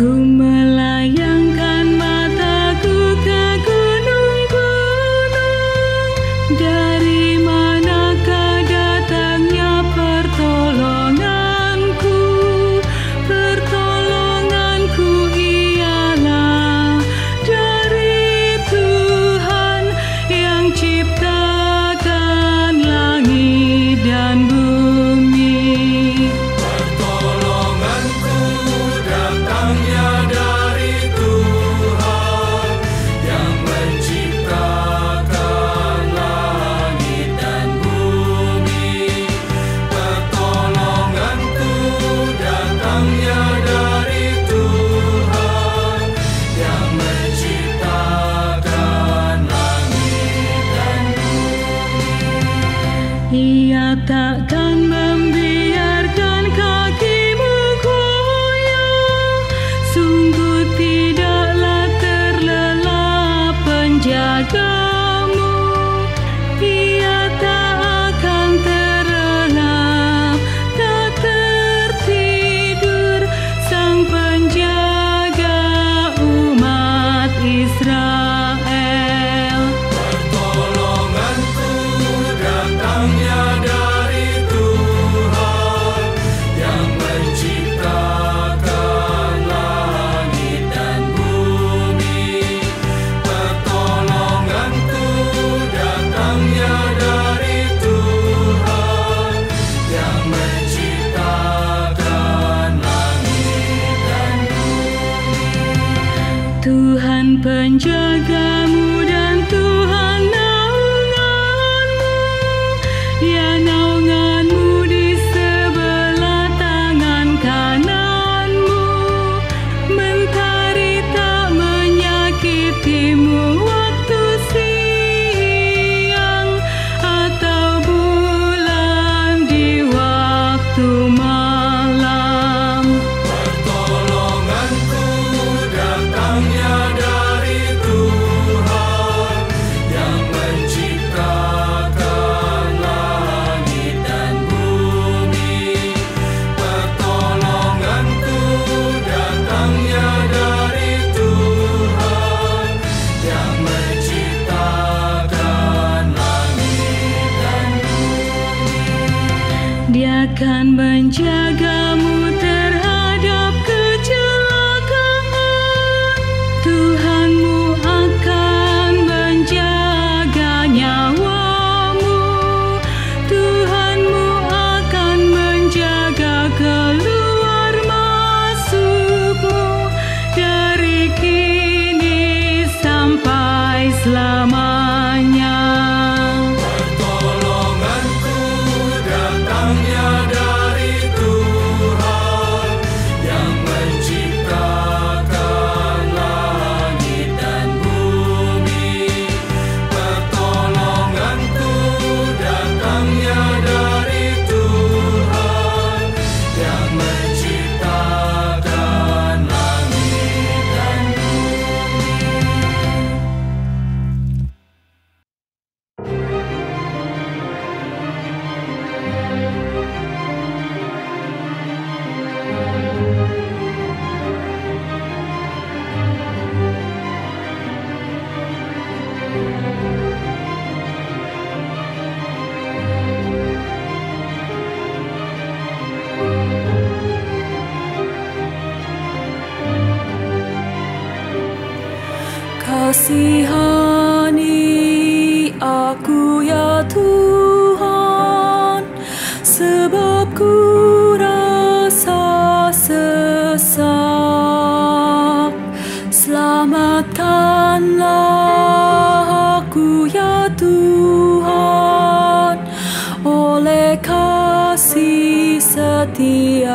Ku melayangkan mataku ke gunung-gunung, dari manakah datangnya pertolonganku? Pertolonganku ialah dari Tuhan yang ciptakan langit dan bumi. Ia takkan membiarkan kakimu goyah, sungguh tidaklah terlelap penjagamu. Ia tak akan terlelap, tak tertidur, sang penjaga umat Israel. Tuhan penjagamu dan Tuhan naunganmu, ya naunganmu di sebelah tangan kananmu. Mentari tak menyakitimu waktu siang, atau bulan di waktu malam. Dia akan menjagamu terhadap kecelakaan. Tuhanmu akan menjaga nyawamu. Tuhanmu akan menjaga keluar masukmu dari kini sampai selamanya. Kasihani aku ya Tuhan, sebab ku rasa sesak. Selamatkanlah aku ya Tuhan, oleh kasih setiamu.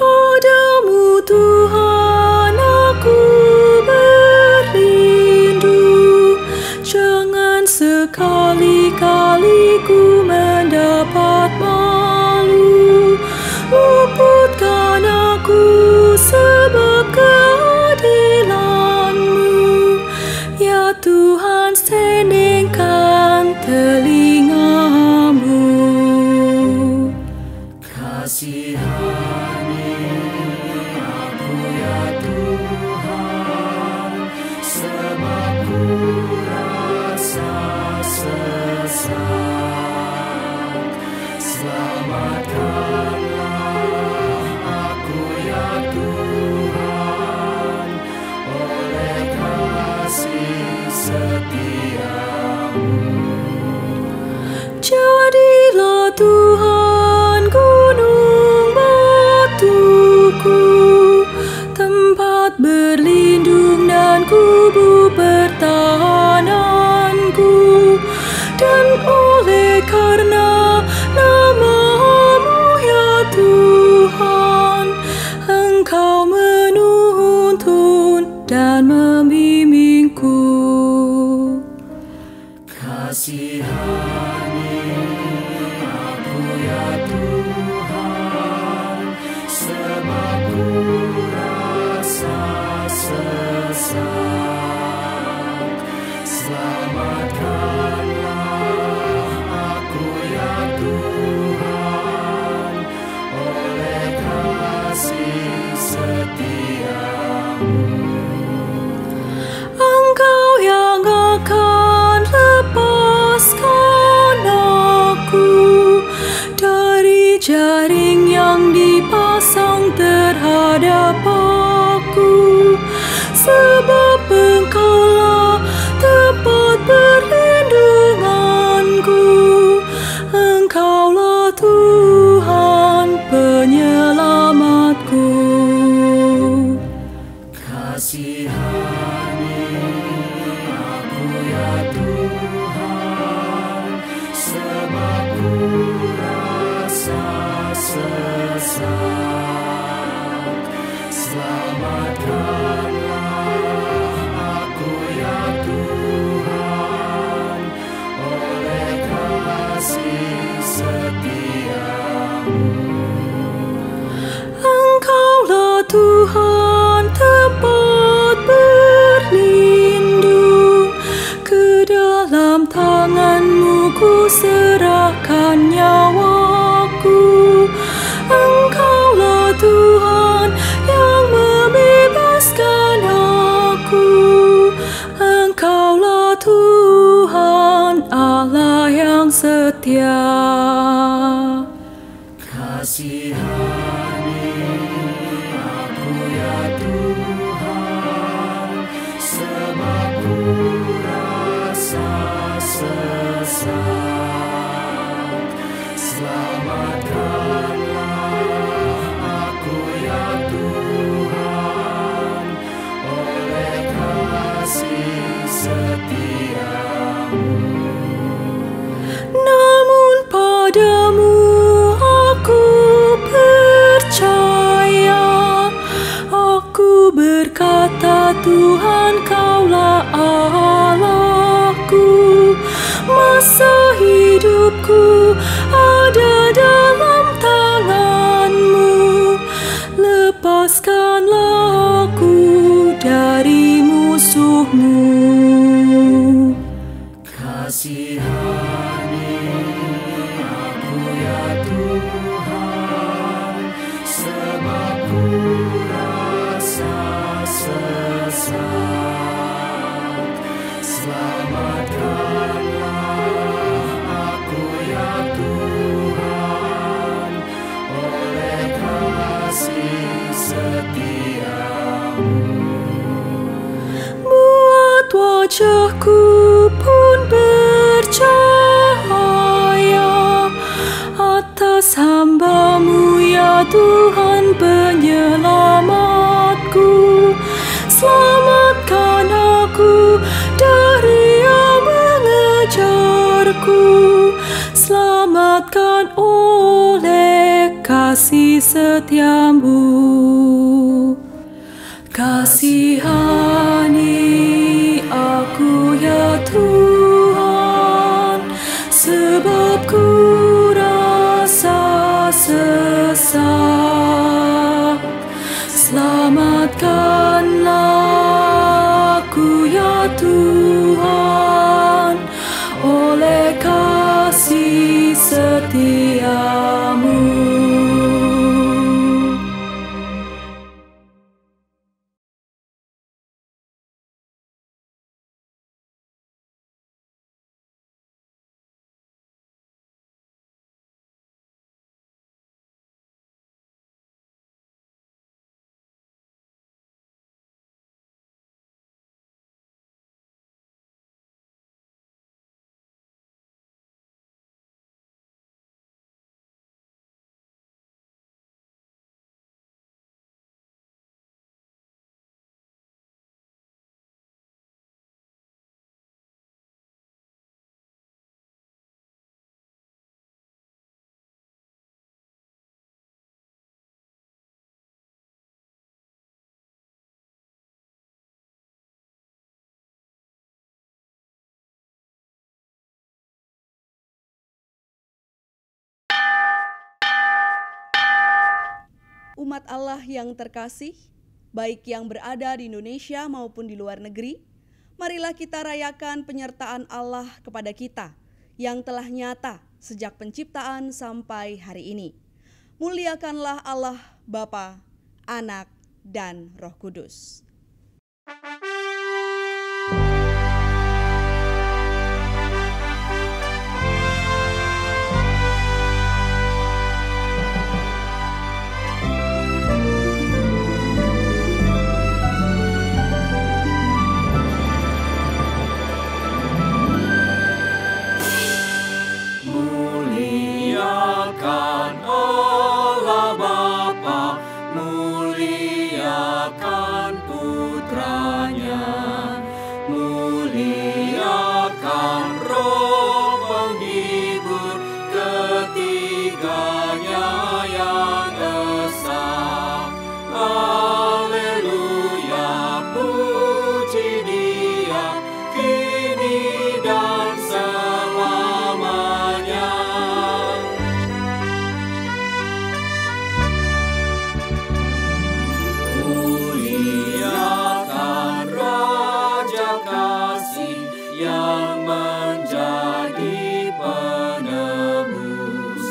Padamu Tuhan Kasihani aku ya Tuhan, sebab ku rasa sesat. Selamatkanlah aku ya Tuhan, oleh kasih setiamu. Jadilah Tuhan gunung batuku, tempat berlindung dan kubu pertahananku. Dan oleh karena nama-Mu ya Tuhan, Engkau menuntun dan membimbingku. Kasihani aku ya Tuhan, sebab ku rasa sesat. Selamatkanlah aku ya Tuhan, oleh kasih setiamu. Engkau yang akan lepaskan aku dari jaring yang dipasang terhadap aku, sebab Engkaulah tempat perlindunganku. Engkaulah Tuhan penyelamatku. Kasihani aku ya Tuhan, sebab ku rasa sesat. Selamatkanlah aku ya Tuhan, oleh kasih setiamu. Engkaulah Tuhan tempat berlindung, ke dalam tangan-Mu ku serahkan nyawaku. Engkaulah Tuhan yang membebaskan aku. Engkaulah Tuhan Allah yang setia. Kasihani aku ya Tuhan, sebab ku rasa sesat. Selamatkanlah aku ya Tuhan, oleh kasih setiamu. Namun padamu aku percaya, aku berkata Tuhan Kaulah Allahku. Masa hidupku ada dalam tangan-Mu, lepaskanlah aku dari musuh-Mu. Kasihani aku ya Tuhan, sebab ku rasa sesat. Selamatkanlah aku ya Tuhan, oleh kasih setiamu. Buat wajahku pun bercahaya atas hamba-Mu ya Tuhan penyelamatku. Selamatkan aku dari yang mengejarku. Selamatkan oleh kasih setiamu. Kasihani aku ya Tuhan, sebab ku rasa sesat. Selamatkanlah aku ya Tuhan, oleh kasih setiamu. umat Allah yang terkasih, baik yang berada di Indonesia maupun di luar negeri, marilah kita rayakan penyertaan Allah kepada kita yang telah nyata sejak penciptaan sampai hari ini. Muliakanlah Allah Bapa, Anak, dan Roh Kudus. Muliakan Allah Bapa, muliakan Putranya, muliakan Roh Penghibur, ketiganya yang esa. Haleluya, puji Dia, kini dan selamanya. Muliakan Raja Kasih yang menjadi penebus,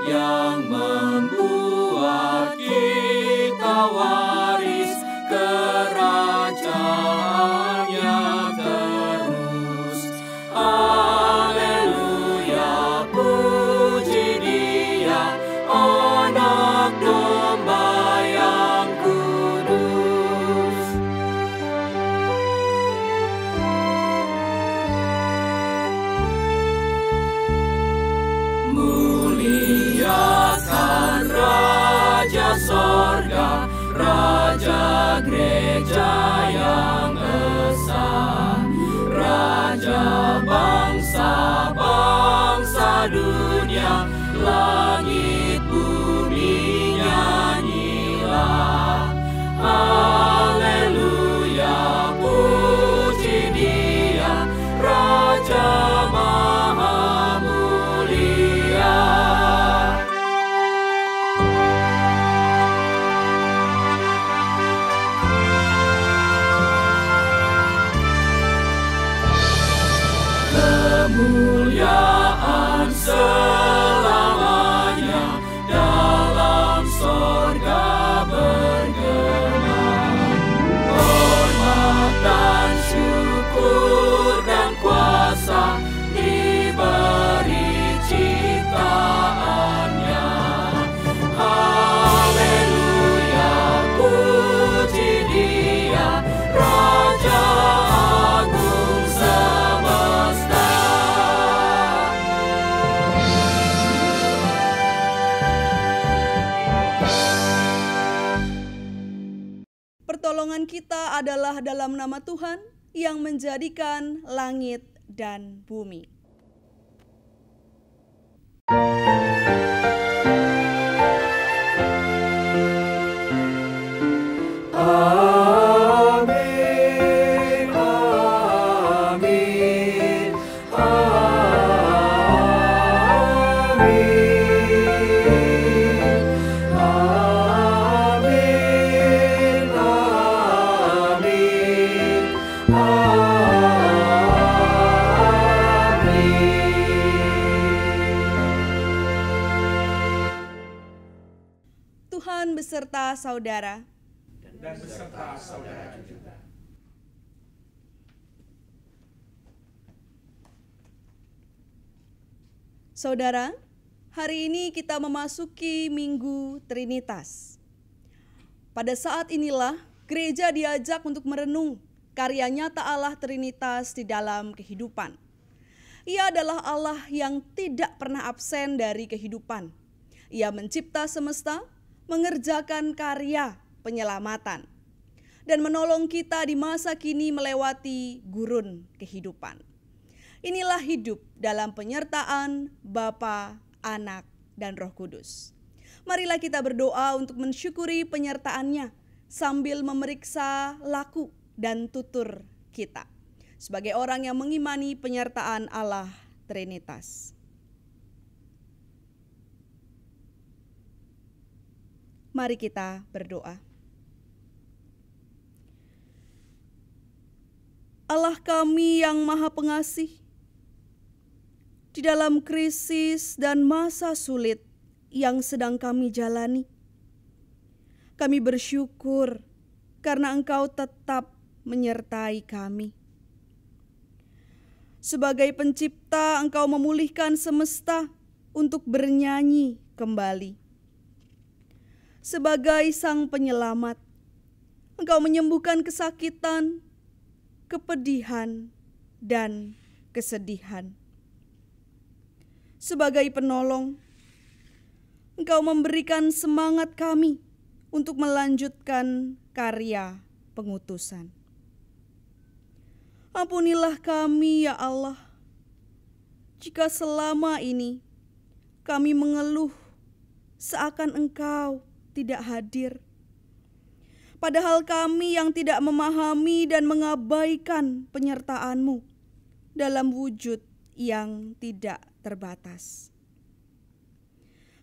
yang membuat kita waris kerajaannya terus. Haleluya, puji Dia, Anak Domba yang kudus. Muliakan Raja Sorga, Raja Gereja yang esa, Raja bangsa-bangsa dunia, langit bumi nyanyilah. Haleluya, puji Dia, Raja Maha Mulia. Kemuliaan selamanya dalam sorga bergema. Hormat dan syukur dan kuasa diberi ciptaannya. Haleluya, puji Dia, Raja Agung semesta. Pertolongan kita adalah dalam nama Tuhan yang menjadikan langit dan bumi. Amin, amin, amin, amin, amin, Tuhan beserta saudara. dan beserta saudara juga. Saudara, hari ini kita memasuki Minggu Trinitas. Pada saat inilah gereja diajak untuk merenung karya nyata Allah Trinitas di dalam kehidupan. Ia adalah Allah yang tidak pernah absen dari kehidupan. Ia mencipta semesta, mengerjakan karya penyelamatan, dan menolong kita di masa kini melewati gurun kehidupan. Inilah hidup dalam penyertaan Bapa, Anak, dan Roh Kudus. Marilah kita berdoa untuk mensyukuri penyertaannya sambil memeriksa laku dan tutur kita sebagai orang yang mengimani penyertaan Allah Trinitas. Mari kita berdoa. Allah kami yang Maha Pengasih, di dalam krisis dan masa sulit yang sedang kami jalani, kami bersyukur karena Engkau tetap menyertai kami. Sebagai pencipta, Engkau memulihkan semesta untuk bernyanyi kembali. Sebagai Sang Penyelamat, Engkau menyembuhkan kesakitan, kepedihan, dan kesedihan. Sebagai penolong, Engkau memberikan semangat kami untuk melanjutkan karya pengutusan. Ampunilah kami ya Allah, jika selama ini kami mengeluh seakan Engkau tidak hadir. Padahal kami yang tidak memahami dan mengabaikan penyertaan-Mu dalam wujud yang tidak terbatas.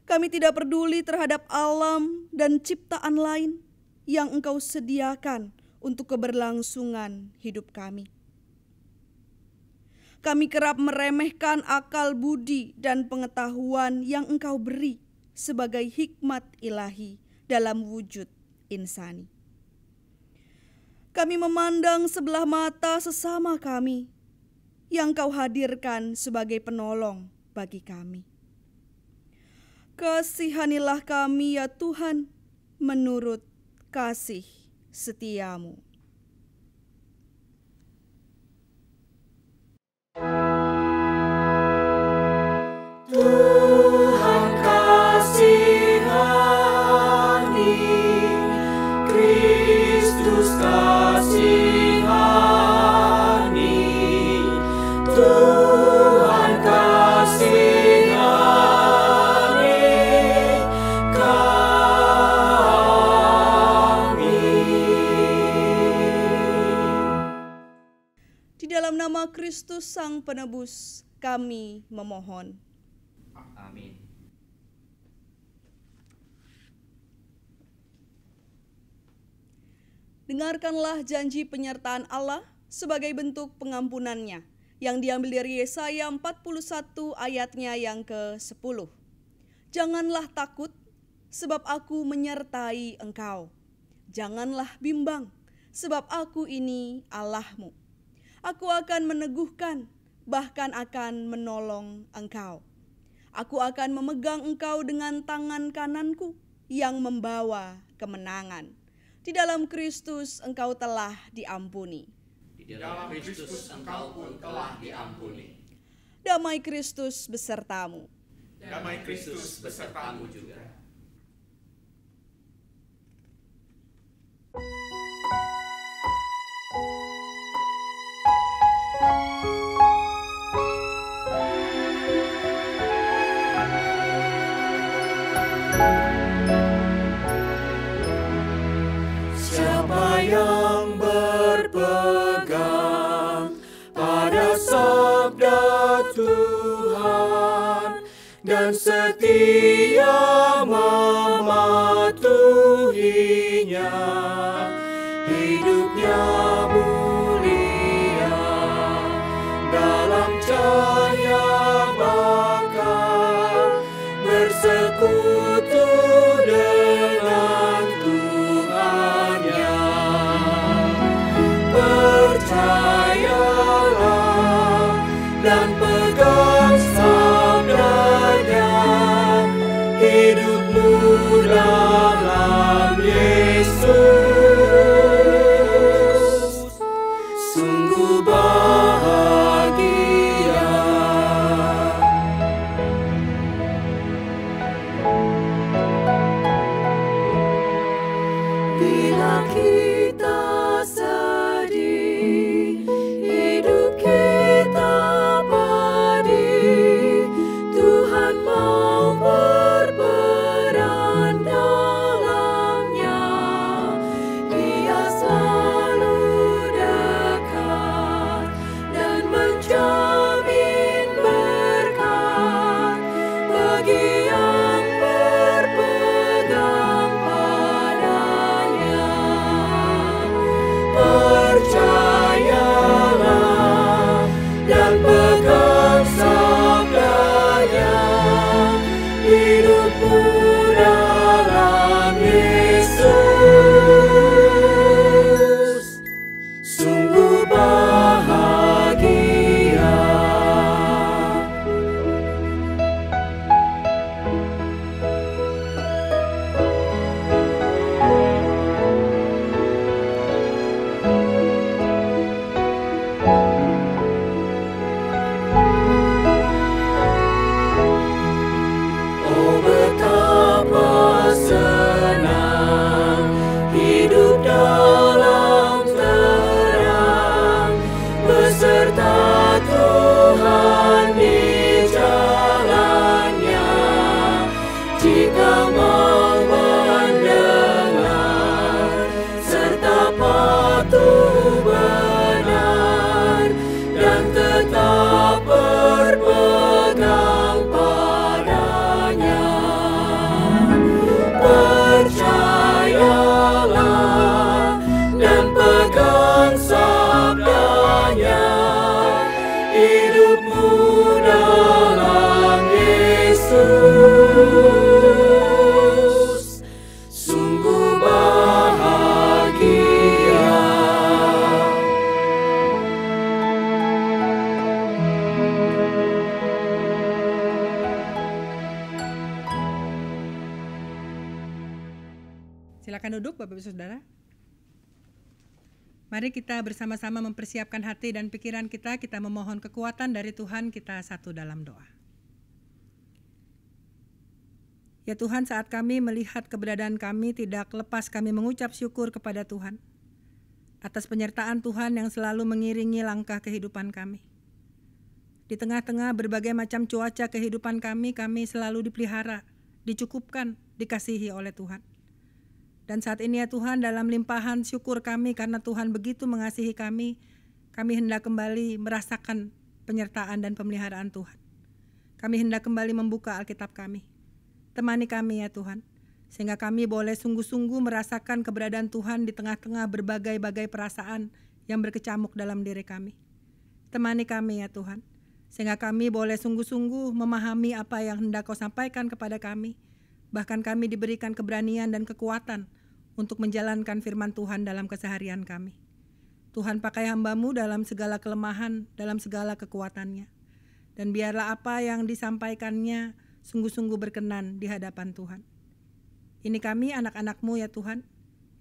Kami tidak peduli terhadap alam dan ciptaan lain yang Engkau sediakan untuk keberlangsungan hidup kami. Kami kerap meremehkan akal budi dan pengetahuan yang Engkau beri sebagai hikmat ilahi dalam wujud insani. Kami memandang sebelah mata sesama kami yang Kau hadirkan sebagai penolong bagi kami. Kasihanilah kami ya Tuhan menurut kasih setia-Mu. Tuhan kasihani, Kristus kasihani, Tuhan kasihani kami. Di dalam nama Kristus Sang Penebus kami memohon. Amin. Dengarkanlah janji penyertaan Allah sebagai bentuk pengampunannya yang diambil dari Yesaya 41 ayatnya yang ke-10. Janganlah takut, sebab aku menyertai engkau. Janganlah bimbang, sebab aku ini Allahmu. Aku akan meneguhkan, bahkan akan menolong engkau. Aku akan memegang engkau dengan tangan kananku yang membawa kemenangan. Di dalam Kristus engkau telah diampuni. Di dalam Kristus engkau pun telah diampuni. Damai Kristus besertamu. Damai Kristus besertamu juga. Siapa yang berpegang pada sabda Tuhan dan setia mematuhinya, hidupnya mulia dalam cahaya bakar, bersekutu dengan Tuhannya. Percayalah dan pegang sabdanya, hidupmu dalam Yesus sungguh bahagia. Bila kita sedih, hidup kita pedih, Tuhan mau berperan dalamnya. Dia selalu dekat dan menjamin berkat bagi yang berpegang Silakan duduk Bapak Ibu Saudara. Mari kita bersama-sama mempersiapkan hati dan pikiran kita memohon kekuatan dari Tuhan, kita satu dalam doa. Ya Tuhan, saat kami melihat keberadaan kami, tidak lepas kami mengucap syukur kepada Tuhan atas penyertaan Tuhan yang selalu mengiringi langkah kehidupan kami. Di tengah-tengah berbagai macam cuaca kehidupan kami selalu dipelihara, dicukupkan, dikasihi oleh Tuhan. Dan saat ini ya Tuhan, dalam limpahan syukur kami karena Tuhan begitu mengasihi kami hendak kembali merasakan penyertaan dan pemeliharaan Tuhan. Kami hendak kembali membuka Alkitab kami. Temani kami ya Tuhan, sehingga kami boleh sungguh-sungguh merasakan keberadaan Tuhan di tengah-tengah berbagai-bagai perasaan yang berkecamuk dalam diri kami. Temani kami ya Tuhan, sehingga kami boleh sungguh-sungguh memahami apa yang hendak Kau sampaikan kepada kami. Bahkan kami diberikan keberanian dan kekuatan untuk menjalankan firman Tuhan dalam keseharian kami. Tuhan, pakai hamba-Mu dalam segala kelemahan, dalam segala kekuatannya. Dan biarlah apa yang disampaikannya sungguh-sungguh berkenan di hadapan Tuhan. Ini kami anak-anak-Mu ya Tuhan,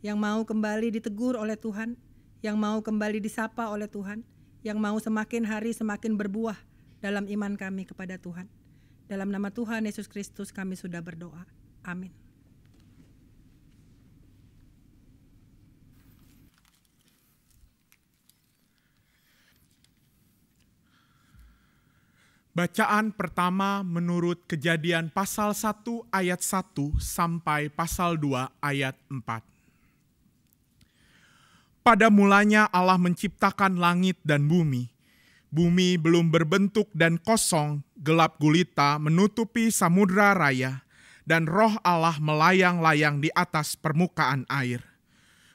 yang mau kembali ditegur oleh Tuhan, yang mau kembali disapa oleh Tuhan, yang mau semakin hari semakin berbuah dalam iman kami kepada Tuhan. Dalam nama Tuhan Yesus Kristus kami sudah berdoa. Amin. Bacaan pertama menurut Kejadian pasal 1 ayat 1 sampai pasal 2 ayat 4. Pada mulanya Allah menciptakan langit dan bumi. Bumi belum berbentuk dan kosong, gelap gulita menutupi samudra raya, dan roh Allah melayang-layang di atas permukaan air.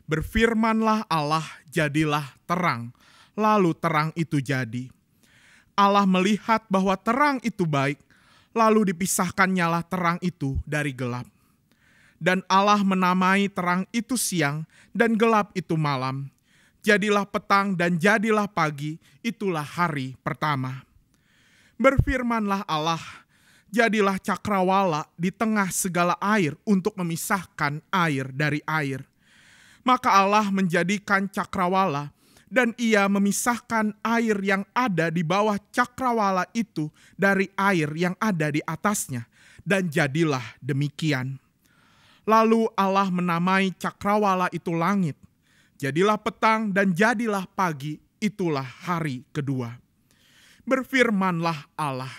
Berfirmanlah Allah, jadilah terang, lalu terang itu jadi. Allah melihat bahwa terang itu baik, lalu dipisahkannyalah terang itu dari gelap. Dan Allah menamai terang itu siang, dan gelap itu malam. Jadilah petang dan jadilah pagi, itulah hari pertama. Berfirmanlah Allah, jadilah cakrawala di tengah segala air untuk memisahkan air dari air. Maka Allah menjadikan cakrawala, dan ia memisahkan air yang ada di bawah cakrawala itu dari air yang ada di atasnya, dan jadilah demikian. Lalu Allah menamai cakrawala itu langit. Jadilah petang dan jadilah pagi, itulah hari kedua. Berfirmanlah Allah,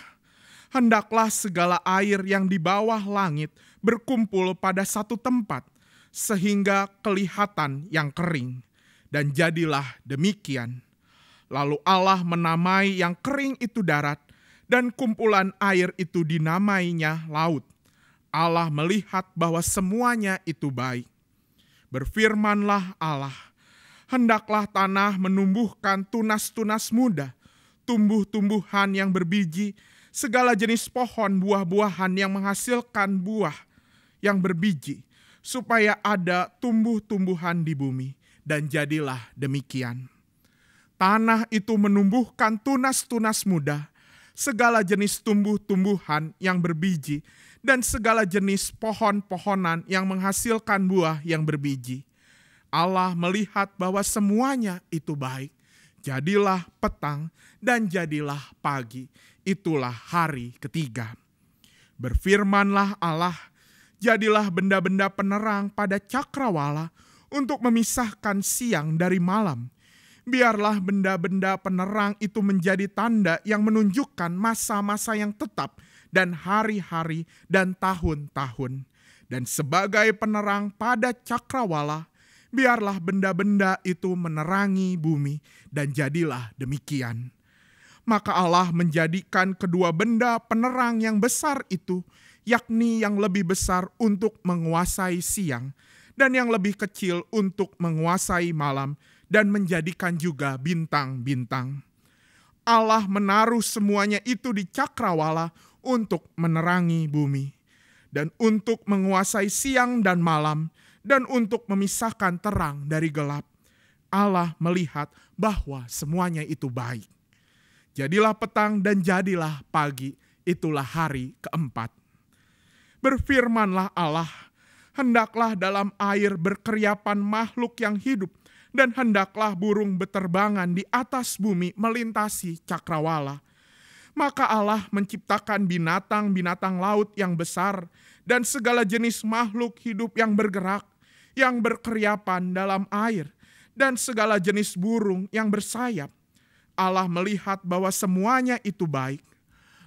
hendaklah segala air yang di bawah langit berkumpul pada satu tempat, sehingga kelihatan yang kering. Dan jadilah demikian. Lalu Allah menamai yang kering itu darat, dan kumpulan air itu dinamainya laut. Allah melihat bahwa semuanya itu baik. Berfirmanlah Allah, hendaklah tanah menumbuhkan tunas-tunas muda, tumbuh-tumbuhan yang berbiji, segala jenis pohon buah-buahan yang menghasilkan buah yang berbiji, supaya ada tumbuh-tumbuhan di bumi. Dan jadilah demikian. Tanah itu menumbuhkan tunas-tunas muda, segala jenis tumbuh-tumbuhan yang berbiji, dan segala jenis pohon-pohonan yang menghasilkan buah yang berbiji. Allah melihat bahwa semuanya itu baik. Jadilah petang dan jadilah pagi. Itulah hari ketiga. Berfirmanlah Allah, jadilah benda-benda penerang pada cakrawala untuk memisahkan siang dari malam. Biarlah benda-benda penerang itu menjadi tanda yang menunjukkan masa-masa yang tetap dan hari-hari dan tahun-tahun. Dan sebagai penerang pada cakrawala, biarlah benda-benda itu menerangi bumi, dan jadilah demikian. Maka Allah menjadikan kedua benda penerang yang besar itu, yakni yang lebih besar untuk menguasai siang, dan yang lebih kecil untuk menguasai malam, dan menjadikan juga bintang-bintang. Allah menaruh semuanya itu di cakrawala untuk menerangi bumi, dan untuk menguasai siang dan malam, dan untuk memisahkan terang dari gelap. Allah melihat bahwa semuanya itu baik. Jadilah petang dan jadilah pagi, itulah hari keempat. Berfirmanlah Allah, hendaklah dalam air berkeriapan makhluk yang hidup, dan hendaklah burung beterbangan di atas bumi melintasi cakrawala. Maka Allah menciptakan binatang-binatang laut yang besar dan segala jenis makhluk hidup yang bergerak, yang berkeriapan dalam air, dan segala jenis burung yang bersayap. Allah melihat bahwa semuanya itu baik.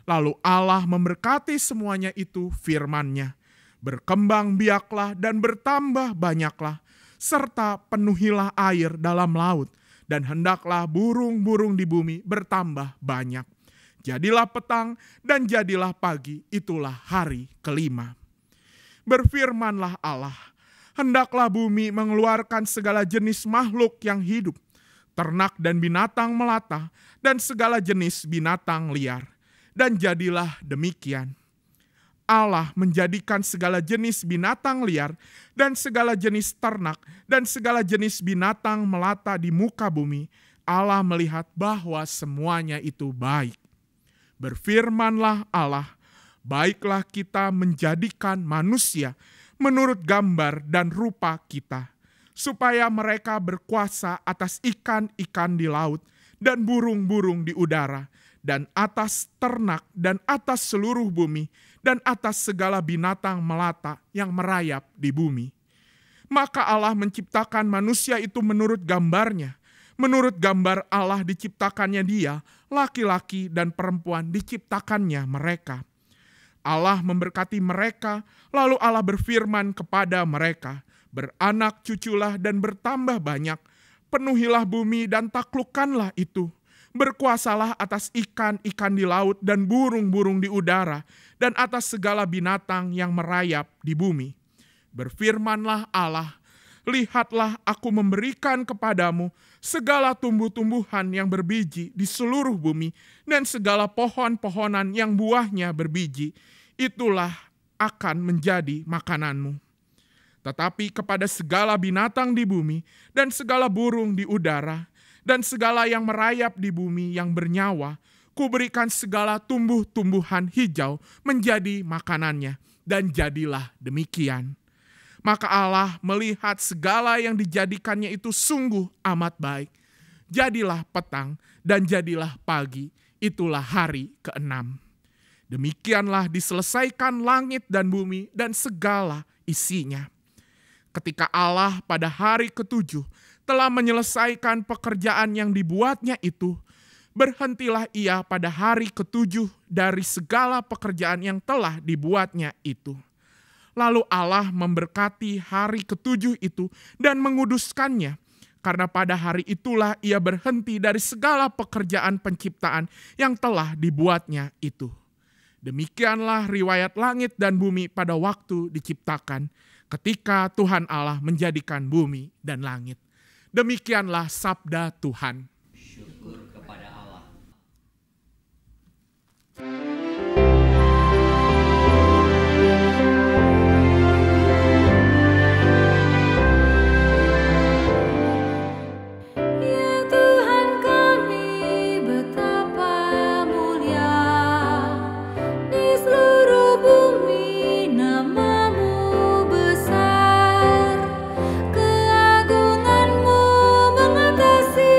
Lalu Allah memberkati semuanya itu firman-Nya. Berkembang biaklah dan bertambah banyaklah, serta penuhilah air dalam laut, dan hendaklah burung-burung di bumi bertambah banyak. Jadilah petang dan jadilah pagi, itulah hari kelima. Berfirmanlah Allah, hendaklah bumi mengeluarkan segala jenis makhluk yang hidup, ternak dan binatang melata, dan segala jenis binatang liar. Dan jadilah demikian. Allah menjadikan segala jenis binatang liar dan segala jenis ternak dan segala jenis binatang melata di muka bumi. Allah melihat bahwa semuanya itu baik. Berfirmanlah Allah, baiklah kita menjadikan manusia menurut gambar dan rupa kita, supaya mereka berkuasa atas ikan-ikan di laut dan burung-burung di udara, dan atas ternak dan atas seluruh bumi, dan atas segala binatang melata yang merayap di bumi. Maka Allah menciptakan manusia itu menurut gambar-Nya. Menurut gambar Allah diciptakannya dia, laki-laki dan perempuan diciptakannya mereka. Allah memberkati mereka, lalu Allah berfirman kepada mereka, beranak cuculah dan bertambah banyak, penuhilah bumi dan taklukkanlah itu. Berkuasalah atas ikan-ikan di laut dan burung-burung di udara, dan atas segala binatang yang merayap di bumi. Berfirmanlah Allah, lihatlah aku memberikan kepadamu segala tumbuh-tumbuhan yang berbiji di seluruh bumi, dan segala pohon-pohonan yang buahnya berbiji, itulah akan menjadi makananmu. Tetapi kepada segala binatang di bumi, dan segala burung di udara, dan segala yang merayap di bumi yang bernyawa, kuberikan segala tumbuh-tumbuhan hijau menjadi makanannya, dan jadilah demikian. Maka Allah melihat segala yang dijadikannya itu sungguh amat baik. Jadilah petang dan jadilah pagi, itulah hari ke-6. Demikianlah diselesaikan langit dan bumi dan segala isinya. Ketika Allah pada hari ke-7 telah menyelesaikan pekerjaan yang dibuatnya itu, berhentilah ia pada hari ke-7 dari segala pekerjaan yang telah dibuatnya itu. Lalu Allah memberkati hari ke-7 itu dan menguduskannya, karena pada hari itulah ia berhenti dari segala pekerjaan penciptaan yang telah dibuatnya itu. Demikianlah riwayat langit dan bumi pada waktu diciptakan, ketika Tuhan Allah menjadikan bumi dan langit. Demikianlah sabda Tuhan. Syukur kepada Allah. Ya Tuhan kami, betapa mulia di seluruh bumi nama-Mu besar, keagungan-Mu mengatasi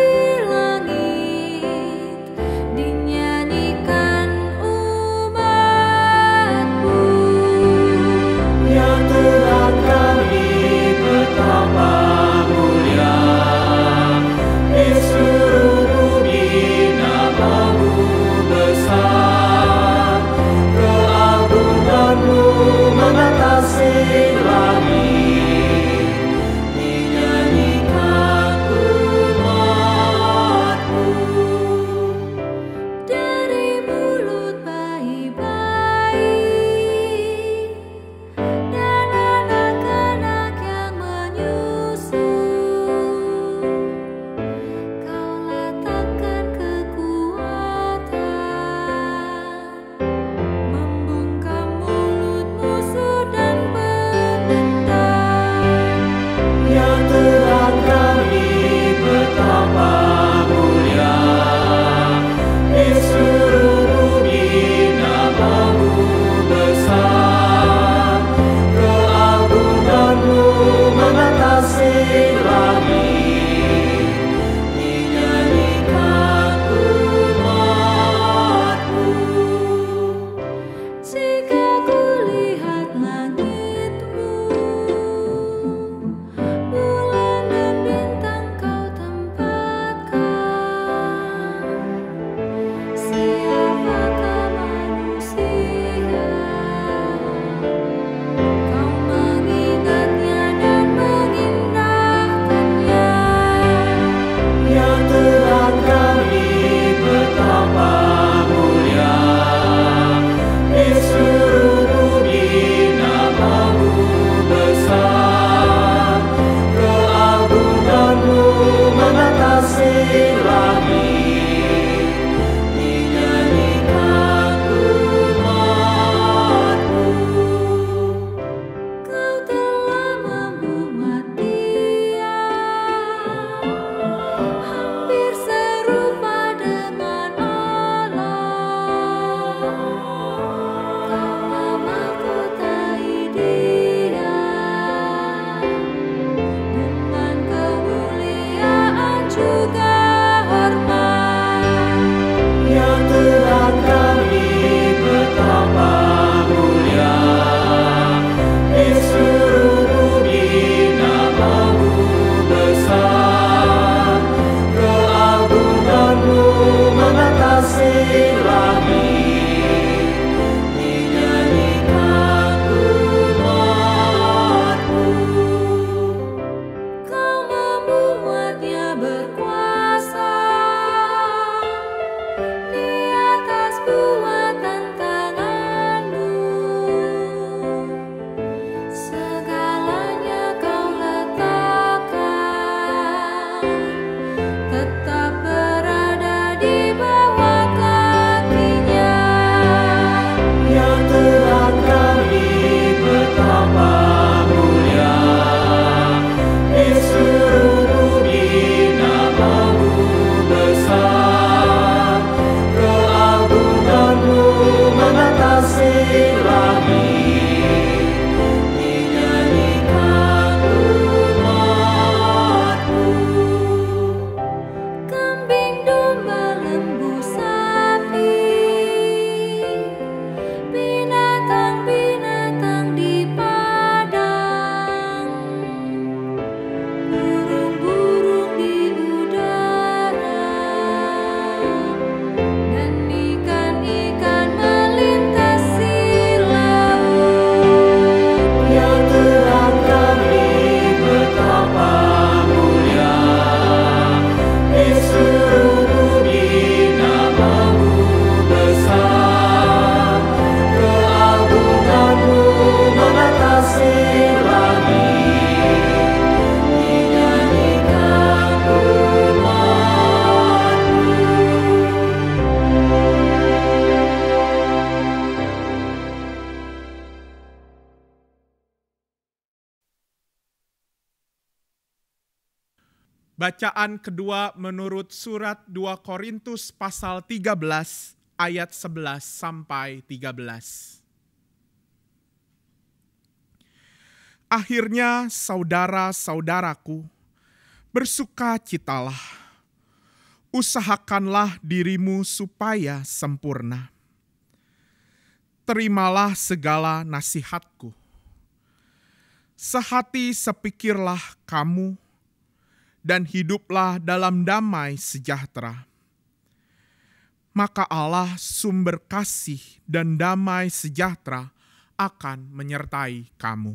Bacaan kedua menurut surat 2 Korintus pasal 13 ayat 11 sampai 13. Akhirnya saudara-saudaraku, bersukacitalah. Usahakanlah dirimu supaya sempurna. Terimalah segala nasihatku. Sehati sepikirlah kamu, dan hiduplah dalam damai sejahtera. Maka Allah sumber kasih dan damai sejahtera akan menyertai kamu.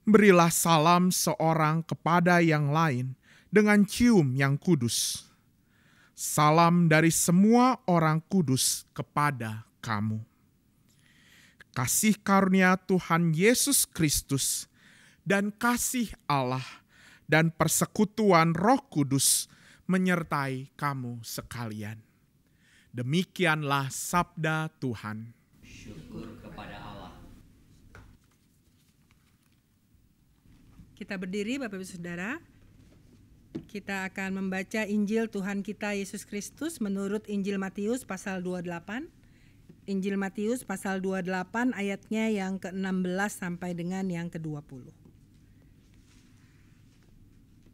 Berilah salam seorang kepada yang lain dengan cium yang kudus. Salam dari semua orang kudus kepada kamu. Kasih karunia Tuhan Yesus Kristus dan kasih Allah dan persekutuan Roh Kudus menyertai kamu sekalian. Demikianlah sabda Tuhan. Syukur kepada Allah. Kita berdiri Bapak Ibu Saudara. Kita akan membaca Injil Tuhan kita Yesus Kristus menurut Injil Matius pasal 28. Injil Matius pasal 28 ayatnya yang ke-16 sampai dengan yang ke-20.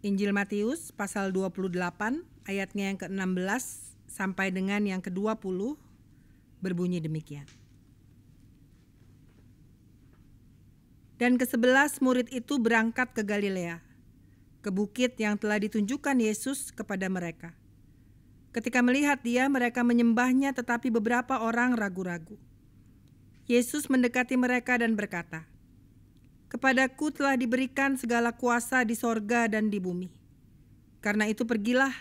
Injil Matius pasal 28 ayatnya yang ke-16 sampai dengan yang ke-20 berbunyi demikian. Dan ke-11 murid itu berangkat ke Galilea, ke bukit yang telah ditunjukkan Yesus kepada mereka. Ketika melihat dia, mereka menyembahnya, tetapi beberapa orang ragu-ragu. Yesus mendekati mereka dan berkata, "Kepadaku telah diberikan segala kuasa di sorga dan di bumi. Karena itu pergilah,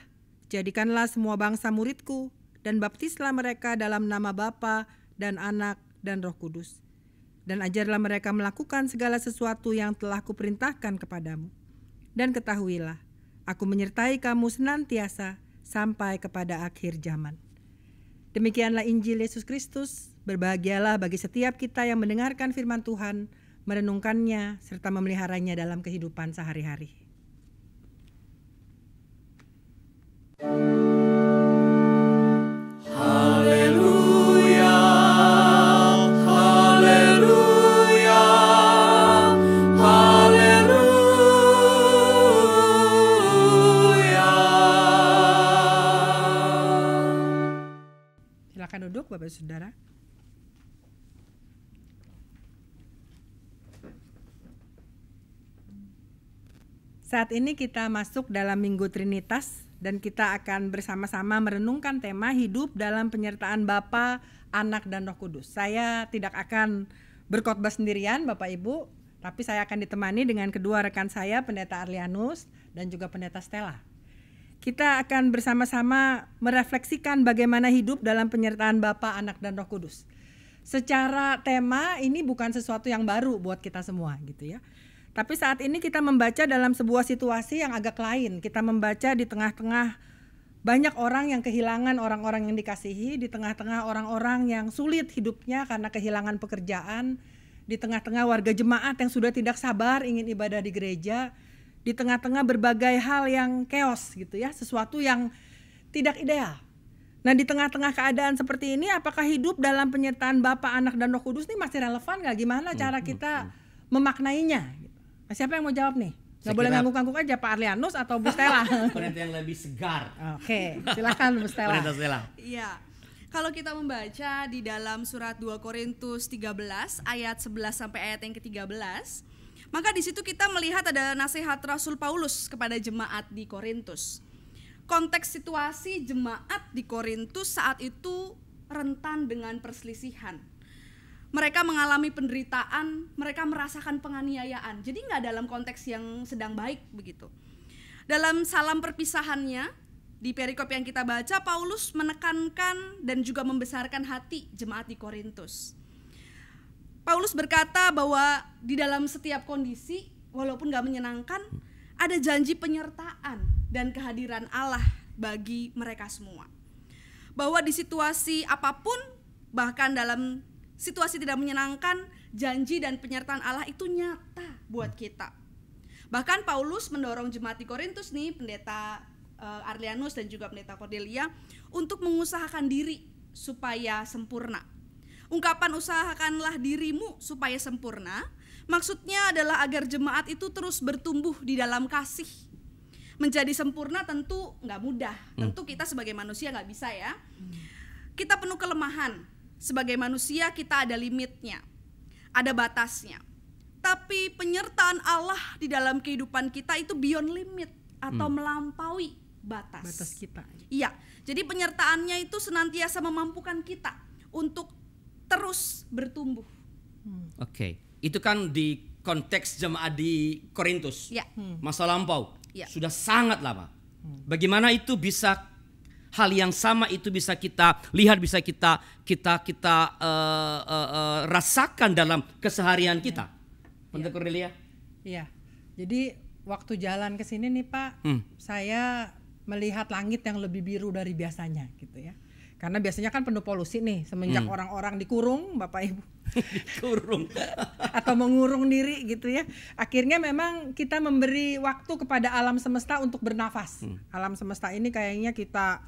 jadikanlah semua bangsa muridku, dan baptislah mereka dalam nama Bapa dan Anak dan Roh Kudus. Dan ajarlah mereka melakukan segala sesuatu yang telah kuperintahkan kepadamu. Dan ketahuilah, aku menyertai kamu senantiasa sampai kepada akhir zaman." Demikianlah Injil Yesus Kristus. Berbahagialah bagi setiap kita yang mendengarkan firman Tuhan, merenungkannya, serta memeliharanya dalam kehidupan sehari-hari. Haleluya, haleluya, haleluya. Silakan duduk Bapak Saudara. Saat ini kita masuk dalam Minggu Trinitas dan kita akan bersama-sama merenungkan tema hidup dalam penyertaan Bapa, Anak, dan Roh Kudus. Saya tidak akan berkhotbah sendirian Bapak Ibu, tapi saya akan ditemani dengan kedua rekan saya, Pendeta Arlianus dan juga Pendeta Stella. Kita akan bersama-sama merefleksikan bagaimana hidup dalam penyertaan Bapa, Anak, dan Roh Kudus. Secara tema ini bukan sesuatu yang baru buat kita semua gitu ya. Tapi saat ini kita membaca dalam sebuah situasi yang agak lain. Kita membaca di tengah-tengah banyak orang yang kehilangan orang-orang yang dikasihi, di tengah-tengah orang-orang yang sulit hidupnya karena kehilangan pekerjaan, di tengah-tengah warga jemaat yang sudah tidak sabar ingin ibadah di gereja, di tengah-tengah berbagai hal yang chaos gitu ya, sesuatu yang tidak ideal. Nah, di tengah-tengah keadaan seperti ini, apakah hidup dalam penyertaan Bapa, Anak, dan Roh Kudus ini masih relevan nggak? Gimana cara kita memaknainya? Nah, siapa yang mau jawab nih? Nggak boleh ngangguk-ngangguk aja, Pak Arlianus atau Bu Stella. Pendeta yang lebih segar. Oke, silakan Bu Stella. Pendeta Stella. Iya. Kalau kita membaca di dalam surat 2 Korintus 13 ayat 11 sampai ayat yang ke-13, maka di situ kita melihat ada nasihat Rasul Paulus kepada jemaat di Korintus. Konteks situasi jemaat di Korintus saat itu rentan dengan perselisihan. Mereka mengalami penderitaan, mereka merasakan penganiayaan. Jadi nggak dalam konteks yang sedang baik begitu. Dalam salam perpisahannya, di perikop yang kita baca, Paulus menekankan dan juga membesarkan hati jemaat di Korintus. Paulus berkata bahwa di dalam setiap kondisi, walaupun nggak menyenangkan, ada janji penyertaan dan kehadiran Allah bagi mereka semua. Bahwa di situasi apapun, bahkan dalam situasi tidak menyenangkan, janji dan penyertaan Allah itu nyata buat kita. Bahkan Paulus mendorong jemaat di Korintus nih, pendeta Arlianus dan juga pendeta Cordelia, untuk mengusahakan diri supaya sempurna. Ungkapan usahakanlah dirimu supaya sempurna, maksudnya adalah agar jemaat itu terus bertumbuh di dalam kasih. Menjadi sempurna tentu nggak mudah, tentu kita sebagai manusia nggak bisa ya. Kita penuh kelemahan, sebagai manusia kita ada limitnya, ada batasnya. Tapi penyertaan Allah di dalam kehidupan kita itu beyond limit atau melampaui batas kita. Iya, jadi penyertaannya itu senantiasa memampukan kita untuk terus bertumbuh. Oke, itu kan di konteks jemaat di Korintus, Ya. masa lampau, Ya. sudah sangat lama. Bagaimana itu bisa hal yang sama itu bisa kita lihat, bisa kita rasakan dalam keseharian kita, Pendeta Cordelia? Iya. Jadi waktu jalan ke sini nih Pak, saya melihat langit yang lebih biru dari biasanya gitu ya. Karena biasanya kan penuh polusi nih semenjak orang-orang dikurung, Bapak Ibu. Dikurung. Atau mengurung diri gitu ya. Akhirnya memang kita memberi waktu kepada alam semesta untuk bernafas. Alam semesta ini kayaknya kita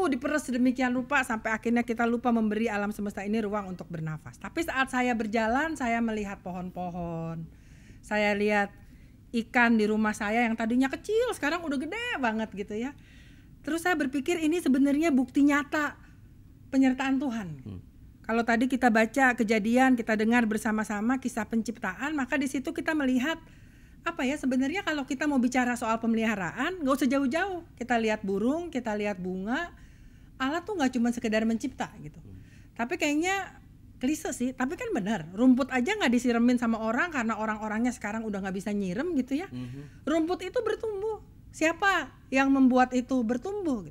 diperes sedemikian rupa sampai akhirnya kita lupa memberi alam semesta ini ruang untuk bernafas. Tapi saat saya berjalan, saya melihat pohon-pohon. Saya lihat ikan di rumah saya yang tadinya kecil sekarang udah gede banget gitu ya. Terus saya berpikir ini sebenarnya bukti nyata penyertaan Tuhan. Kalau tadi kita baca Kejadian, kita dengar bersama-sama kisah penciptaan, maka di situ kita melihat apa ya, sebenarnya kalau kita mau bicara soal pemeliharaan nggak usah jauh-jauh. Kita lihat burung, kita lihat bunga. Allah tuh nggak cuma sekedar mencipta gitu. Tapi kayaknya klise sih, tapi kan benar. Rumput aja nggak disiramin sama orang karena orang-orangnya sekarang udah nggak bisa nyirem gitu ya. Rumput itu bertumbuh. Siapa yang membuat itu bertumbuh?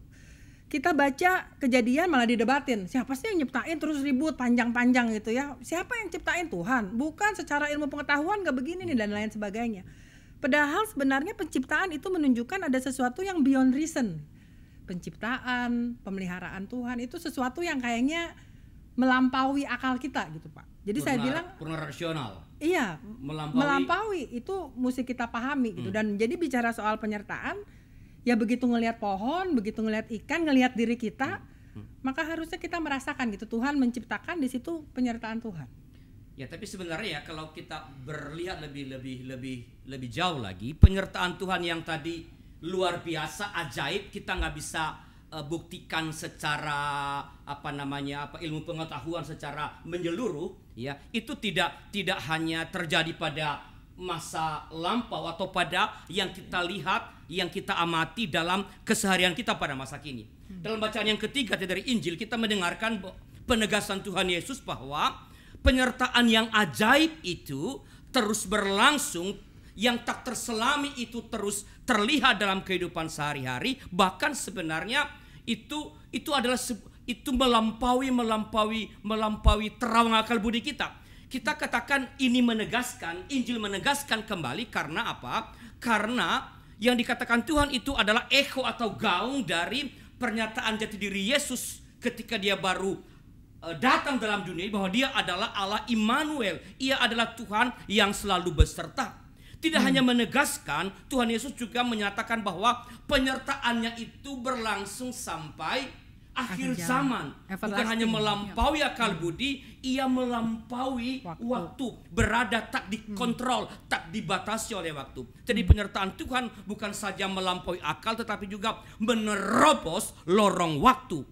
Kita baca Kejadian malah didebatin. Siapa sih yang nyiptain, terus ribut panjang-panjang gitu ya. Siapa yang ciptain? Tuhan. Bukan secara ilmu pengetahuan gak begini nih dan lain sebagainya. Padahal sebenarnya penciptaan itu menunjukkan ada sesuatu yang beyond reason. Penciptaan, pemeliharaan Tuhan itu sesuatu yang kayaknya melampaui akal kita gitu Pak. Jadi saya bilang purna rasional. Iya, melampaui itu mesti kita pahami gitu. Dan jadi bicara soal penyertaan, ya begitu ngelihat pohon, begitu ngelihat ikan, ngelihat diri kita, maka harusnya kita merasakan gitu Tuhan menciptakan, di situ penyertaan Tuhan. Ya, tapi sebenarnya ya kalau kita berlihat lebih jauh lagi, penyertaan Tuhan yang tadi luar biasa, ajaib, kita nggak bisa buktikan secara ilmu pengetahuan secara menyeluruh, ya itu tidak hanya terjadi pada masa lampau atau pada yang kita lihat, yang kita amati dalam keseharian kita pada masa kini. Dalam bacaan yang ketiga dari Injil kita mendengarkan penegasan Tuhan Yesus bahwa penyertaan yang ajaib itu terus berlangsung, yang tak terselami itu terus terlihat dalam kehidupan sehari-hari, bahkan sebenarnya itu adalah itu melampaui terawang akal budi kita. Kita katakan ini menegaskan, Injil menegaskan kembali karena apa? Karena yang dikatakan Tuhan itu adalah echo atau gaung dari pernyataan jati diri Yesus ketika dia baru datang dalam dunia, bahwa dia adalah Allah Immanuel, ia adalah Tuhan yang selalu beserta. Tidak hanya menegaskan, Tuhan Yesus juga menyatakan bahwa penyertaannya itu berlangsung sampai akhir zaman. Bukan hanya melampaui akal budi, ia melampaui waktu. Berada tak dikontrol, tak dibatasi oleh waktu. Jadi penyertaan Tuhan bukan saja melampaui akal, tetapi juga menerobos lorong waktu.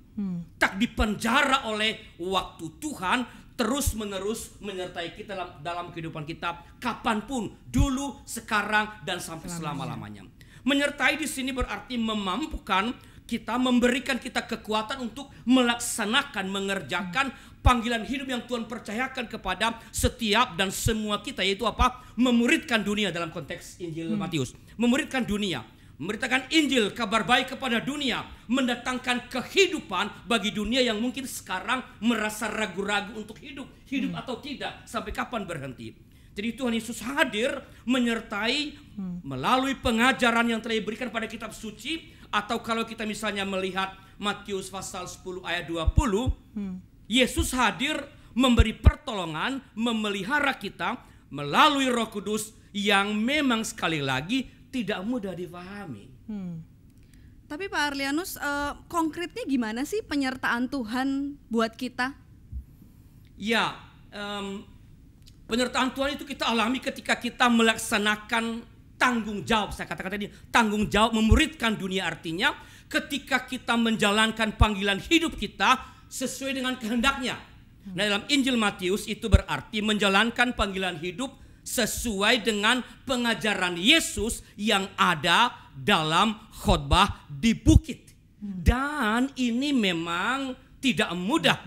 Tak dipenjara oleh waktu. Tuhan terus menerus menyertai kita dalam kehidupan kita kapanpun, dulu, sekarang, dan sampai selama-lamanya. Menyertai di sini berarti memampukan kita, memberikan kita kekuatan untuk melaksanakan, mengerjakan panggilan hidup yang Tuhan percayakan kepada setiap dan semua kita, yaitu apa? Memuridkan dunia dalam konteks Injil Matius. Memuridkan dunia, memberitakan Injil, kabar baik kepada dunia, mendatangkan kehidupan bagi dunia yang mungkin sekarang merasa ragu-ragu untuk hidup atau tidak, sampai kapan berhenti. Jadi Tuhan Yesus hadir menyertai melalui pengajaran yang telah diberikan pada kitab suci, atau kalau kita misalnya melihat Matius pasal 10 ayat 20, Yesus hadir memberi pertolongan, memelihara kita, melalui Roh Kudus yang memang sekali lagi tidak mudah dipahami. Tapi Pak Arlianus, konkretnya gimana sih penyertaan Tuhan buat kita? Ya, penyertaan Tuhan itu kita alami ketika kita melaksanakan tanggung jawab. Saya katakan tadi, tanggung jawab memuridkan dunia, artinya ketika kita menjalankan panggilan hidup kita sesuai dengan kehendaknya. Nah, dalam Injil Matius itu berarti menjalankan panggilan hidup sesuai dengan pengajaran Yesus yang ada dalam khotbah di bukit. Dan ini memang tidak mudah.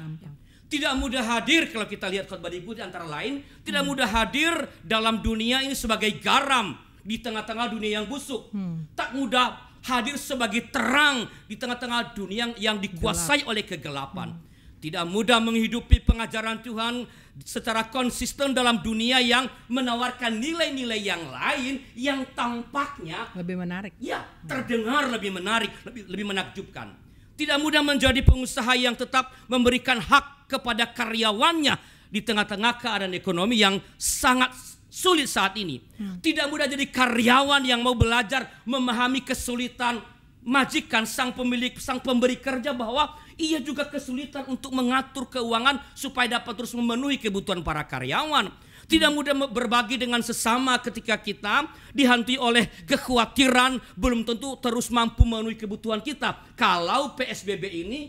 Tidak mudah hadir kalau kita lihat khotbah di bukit antara lain. Tidak mudah hadir dalam dunia ini sebagai garam di tengah-tengah dunia yang busuk. Tak mudah hadir sebagai terang di tengah-tengah dunia yang dikuasai oleh kegelapan. Tidak mudah menghidupi pengajaran Tuhan secara konsisten dalam dunia yang menawarkan nilai-nilai yang lain yang tampaknya Lebih menarik. ya terdengar lebih menarik, lebih menakjubkan. Tidak mudah menjadi pengusaha yang tetap memberikan hak kepada karyawannya di tengah-tengah keadaan ekonomi yang sangat sulit saat ini. Tidak mudah jadi karyawan yang mau belajar memahami kesulitan majikan, sang pemilik, sang pemberi kerja, bahwa ia juga kesulitan untuk mengatur keuangan supaya dapat terus memenuhi kebutuhan para karyawan. Tidak mudah berbagi dengan sesama ketika kita dihantui oleh kekhawatiran belum tentu terus mampu memenuhi kebutuhan kita. Kalau PSBB ini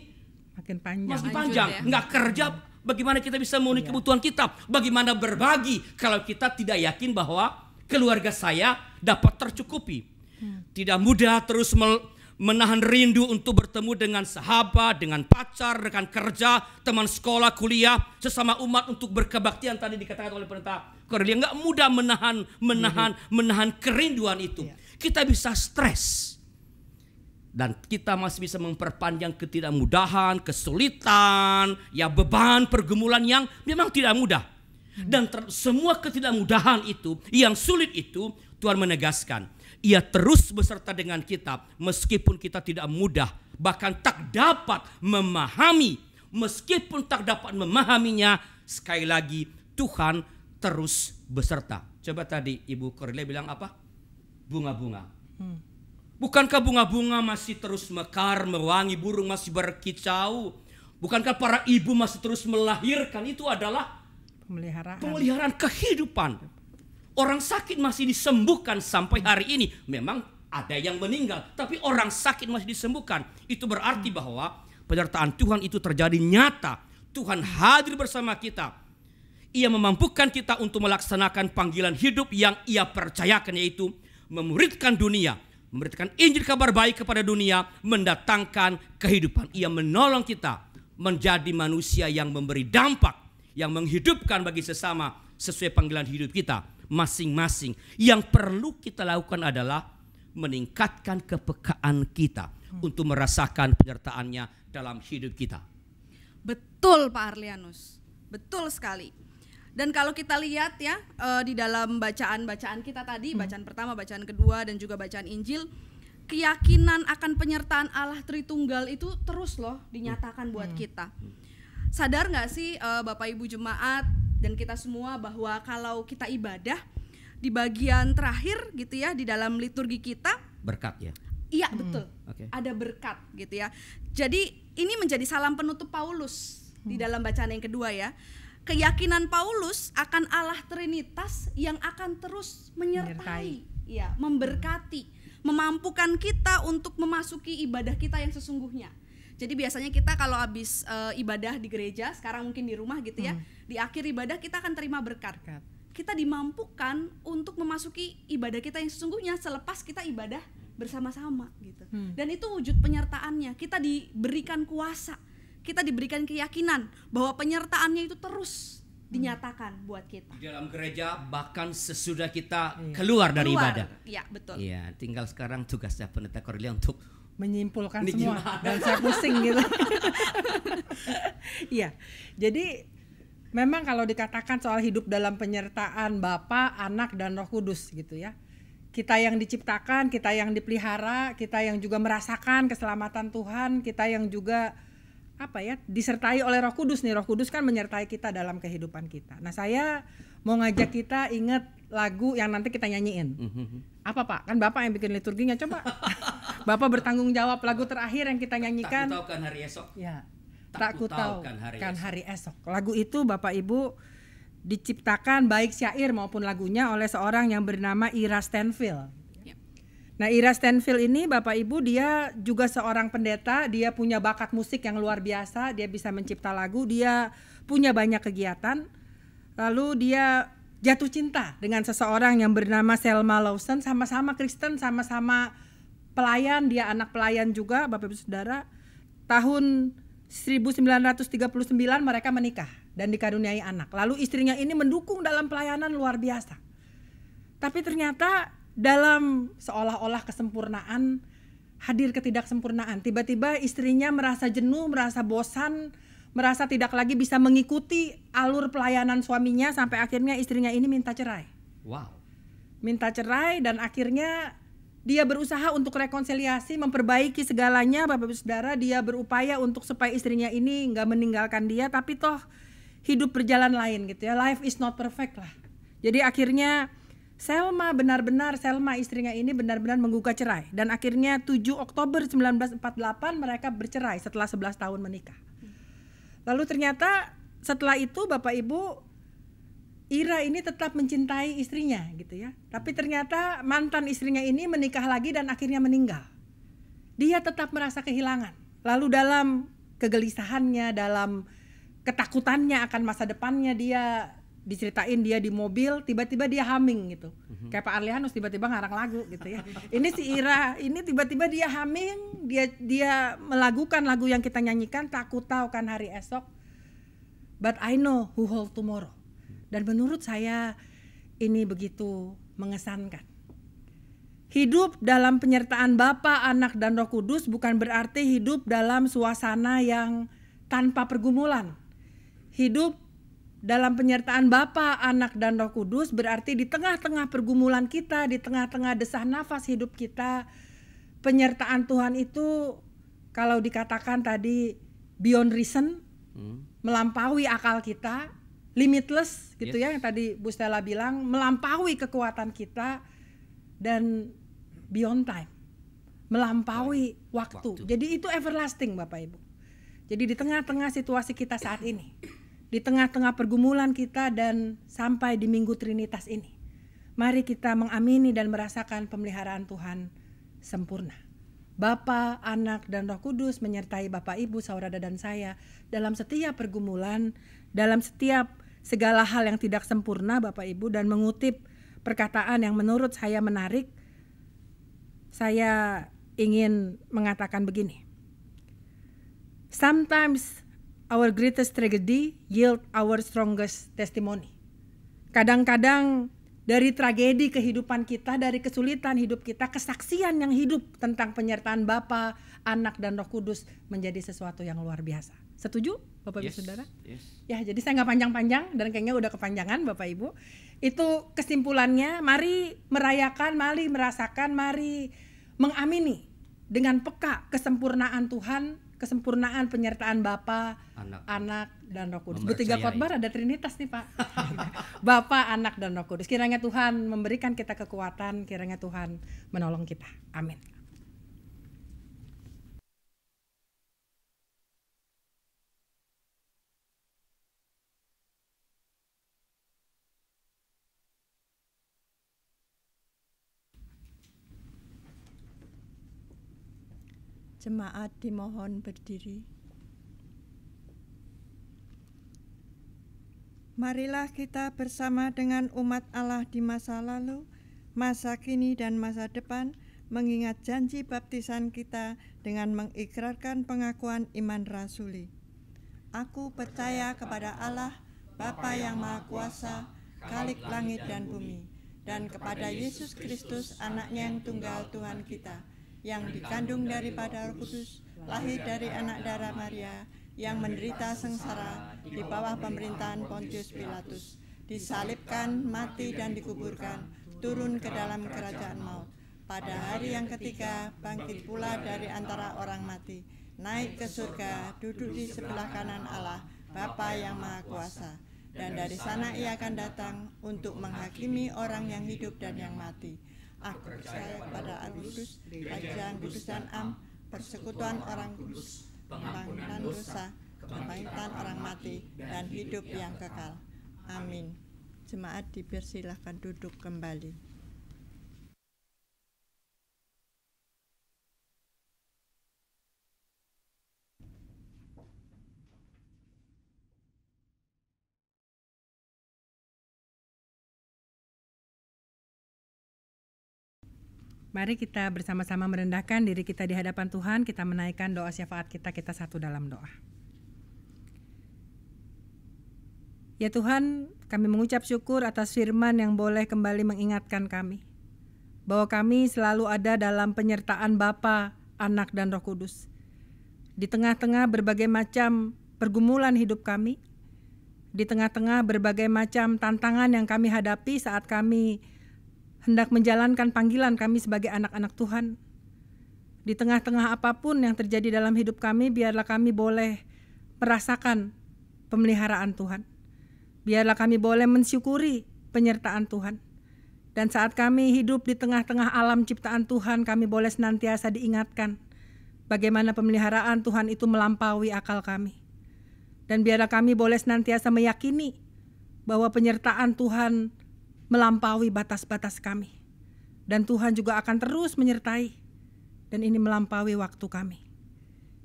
Makin panjang. masih panjang, nggak kerja, bagaimana kita bisa memenuhi kebutuhan kita? Bagaimana berbagi kalau kita tidak yakin bahwa keluarga saya dapat tercukupi? Tidak mudah terus menahan rindu untuk bertemu dengan sahabat, dengan pacar, rekan kerja, teman sekolah, kuliah, sesama umat untuk berkebaktian tadi dikatakan oleh pendeta Cornelia. Nggak mudah menahan kerinduan itu. Kita bisa stres. Dan kita masih bisa memperpanjang ketidakmudahan, kesulitan, ya beban, pergumulan yang memang tidak mudah. Dan semua ketidakmudahan itu, yang sulit itu, Tuhan menegaskan, Ia terus beserta dengan kita meskipun kita tidak mudah, bahkan tak dapat memahami. Meskipun tak dapat memahaminya, sekali lagi Tuhan terus beserta. Coba tadi Ibu Cornelia bilang apa? Bunga-bunga. Bukankah bunga-bunga masih terus mekar, mewangi, burung masih berkicau? Bukankah para ibu masih terus melahirkan? Itu adalah pemeliharaan kehidupan. Orang sakit masih disembuhkan sampai hari ini. Memang ada yang meninggal, tapi orang sakit masih disembuhkan. Itu berarti bahwa penyertaan Tuhan itu terjadi nyata. Tuhan hadir bersama kita. Ia memampukan kita untuk melaksanakan panggilan hidup yang Ia percayakan, yaitu memuridkan dunia, memberitakan Injil kabar baik kepada dunia, mendatangkan kehidupan. Ia menolong kita menjadi manusia yang memberi dampak, yang menghidupkan bagi sesama sesuai panggilan hidup kita masing-masing. Yang perlu kita lakukan adalah meningkatkan kepekaan kita untuk merasakan penyertaannya dalam hidup kita. Betul Pak Arlianus, betul sekali. Dan kalau kita lihat ya di dalam bacaan-bacaan kita tadi, bacaan pertama, bacaan kedua, dan juga bacaan Injil, keyakinan akan penyertaan Allah Tritunggal itu terus loh dinyatakan buat kita. Sadar gak sih Bapak Ibu Jemaat dan kita semua bahwa kalau kita ibadah di bagian terakhir gitu ya, di dalam liturgi kita, berkat ya? Iya betul, ada berkat gitu ya. Jadi ini menjadi salam penutup Paulus di dalam bacaan yang kedua ya. Keyakinan Paulus akan Allah Trinitas yang akan terus menyertai, ya, memberkati, memampukan kita untuk memasuki ibadah kita yang sesungguhnya. Jadi biasanya kita kalau habis ibadah di gereja, sekarang mungkin di rumah gitu ya, di akhir ibadah kita akan terima berkat. Kita dimampukan untuk memasuki ibadah kita yang sesungguhnya selepas kita ibadah bersama-sama gitu. Dan itu wujud penyertaannya. Kita diberikan kuasa, kita diberikan keyakinan bahwa penyertaannya itu terus dinyatakan buat kita. Di dalam gereja bahkan sesudah kita keluar dari ibadah. Iya, betul. Iya, tinggal sekarang tugasnya pendeta Cornelia untuk menyimpulkan ini semua gimana? dan saya pusing gitu. Iya. Jadi memang kalau dikatakan soal hidup dalam penyertaan Bapa, Anak dan Roh Kudus gitu ya. Kita yang diciptakan, kita yang dipelihara, kita yang juga merasakan keselamatan Tuhan, kita yang juga disertai oleh Roh Kudus nih. Roh Kudus kan menyertai kita dalam kehidupan kita. Nah, saya mau ngajak kita ingat lagu yang nanti kita nyanyiin. Apa Pak? Kan Bapak yang bikin liturginya, coba. Bapak bertanggung jawab lagu terakhir yang kita nyanyikan. Tak kutaukan hari esok. Ya. Tak Tak kutaukan kutaukan hari esok. Lagu itu Bapak Ibu diciptakan baik syair maupun lagunya oleh seorang yang bernama Ira Stanfield. Nah, Ira Stanfield ini Bapak Ibu dia juga seorang pendeta, dia punya bakat musik yang luar biasa, dia bisa mencipta lagu, dia punya banyak kegiatan. Lalu dia jatuh cinta dengan seseorang yang bernama Selma Lawson, sama-sama Kristen, sama-sama pelayan, dia anak pelayan juga Bapak Ibu Saudara. Tahun 1939 mereka menikah dan dikaruniai anak. Lalu istrinya ini mendukung dalam pelayanan luar biasa. Tapi ternyata dalam seolah-olah kesempurnaan hadir ketidaksempurnaan. Tiba-tiba istrinya merasa jenuh, merasa bosan, merasa tidak lagi bisa mengikuti alur pelayanan suaminya sampai akhirnya istrinya ini minta cerai. Wow. Minta cerai dan akhirnya dia berusaha untuk rekonsiliasi, memperbaiki segalanya Bapak Ibu Saudara. Dia berupaya untuk supaya istrinya ini nggak meninggalkan dia, tapi toh hidup berjalan lain gitu ya. Life is not perfect lah. Jadi akhirnya Selma istrinya ini benar-benar menggugat cerai. Dan akhirnya 7 Oktober 1948 mereka bercerai setelah 11 tahun menikah. Lalu ternyata setelah itu Bapak Ibu, Ira ini tetap mencintai istrinya gitu ya. Tapi ternyata mantan istrinya ini menikah lagi dan akhirnya meninggal. Dia tetap merasa kehilangan. Lalu dalam kegelisahannya, dalam ketakutannya akan masa depannya, dia diceritain dia di mobil tiba-tiba dia humming gitu. Kayak Pak Arlianus tiba-tiba ngarang lagu gitu ya. Ini si Ira ini tiba-tiba dia humming, dia melakukan lagu yang kita nyanyikan, tak kutaukan hari esok, but I know who hold tomorrow. Dan menurut saya ini begitu mengesankan. Hidup dalam penyertaan Bapa, Anak dan Roh Kudus bukan berarti hidup dalam suasana yang tanpa pergumulan. Hidup dalam penyertaan Bapa, Anak dan Roh Kudus berarti di tengah-tengah pergumulan kita, di tengah-tengah desah nafas hidup kita, penyertaan Tuhan itu kalau dikatakan tadi beyond reason, melampaui akal kita, limitless gitu ya, yang tadi Bu Stella bilang, melampaui kekuatan kita, dan beyond time, melampaui waktu. Jadi itu everlasting Bapak Ibu. Jadi di tengah-tengah situasi kita saat ini, di tengah-tengah pergumulan kita dan sampai di Minggu Trinitas ini, mari kita mengamini dan merasakan pemeliharaan Tuhan sempurna. Bapa, Anak, dan Roh Kudus menyertai Bapak, Ibu, saudara dan saya dalam setiap pergumulan, dalam setiap segala hal yang tidak sempurna Bapak Ibu. Dan mengutip perkataan yang menurut saya menarik, saya ingin mengatakan begini. Sometimes our greatest tragedy yield our strongest testimony. Kadang-kadang dari tragedi kehidupan kita, dari kesulitan hidup kita, kesaksian yang hidup tentang penyertaan Bapa, Anak dan Roh Kudus menjadi sesuatu yang luar biasa. Setuju Bapak Ibu Saudara? Yes. Ya, jadi saya nggak panjang-panjang dan kayaknya udah kepanjangan Bapak Ibu. Itu kesimpulannya, mari merayakan, mari merasakan, mari mengamini dengan peka kesempurnaan Tuhan, kesempurnaan penyertaan Bapa, Anak dan Roh Kudus. Bertiga khotbah ada Trinitas nih Pak. Bapa, Anak dan Roh Kudus. Kiranya Tuhan memberikan kita kekuatan, kiranya Tuhan menolong kita. Amin. Jemaat dimohon berdiri. Marilah kita bersama dengan umat Allah di masa lalu, masa kini dan masa depan mengingat janji baptisan kita dengan mengikrarkan pengakuan iman rasuli. Aku percaya kepada Allah, Bapa yang Maha Kuasa, Khalik langit dan bumi, dan kepada Yesus Kristus, Anaknya yang tunggal Tuhan kita, yang dikandung daripada Roh Kudus, lahir dari anak darah Maria, yang menderita sengsara di bawah pemerintahan Pontius Pilatus, disalibkan, mati dan dikuburkan, turun ke dalam kerajaan maut. Pada hari yang ketiga bangkit pula dari antara orang mati, naik ke surga, duduk di sebelah kanan Allah, Bapa yang Maha Kuasa. dan dari sana ia akan datang untuk menghakimi orang yang hidup dan yang mati. Aku percaya pada Roh Kudus, kerajaan kudus dan am, persekutuan orang kudus, pengampunan dosa, kebangkitan orang mati, dan hidup yang kekal. Amin. Jemaat dipersilahkan duduk kembali. Mari kita bersama-sama merendahkan diri kita di hadapan Tuhan. Kita menaikkan doa syafaat kita satu dalam doa. Ya Tuhan, kami mengucap syukur atas firman yang boleh kembali mengingatkan kami bahwa kami selalu ada dalam penyertaan Bapa, Anak, dan Roh Kudus. Di tengah-tengah berbagai macam pergumulan hidup kami, di tengah-tengah berbagai macam tantangan yang kami hadapi saat kami hendak menjalankan panggilan kami sebagai anak-anak Tuhan. Di tengah-tengah apapun yang terjadi dalam hidup kami, biarlah kami boleh merasakan pemeliharaan Tuhan. Biarlah kami boleh mensyukuri penyertaan Tuhan. Dan saat kami hidup di tengah-tengah alam ciptaan Tuhan, kami boleh senantiasa diingatkan bagaimana pemeliharaan Tuhan itu melampaui akal kami. Dan biarlah kami boleh senantiasa meyakini bahwa penyertaan Tuhan melampaui batas-batas kami. Dan Tuhan juga akan terus menyertai. Dan ini melampaui waktu kami.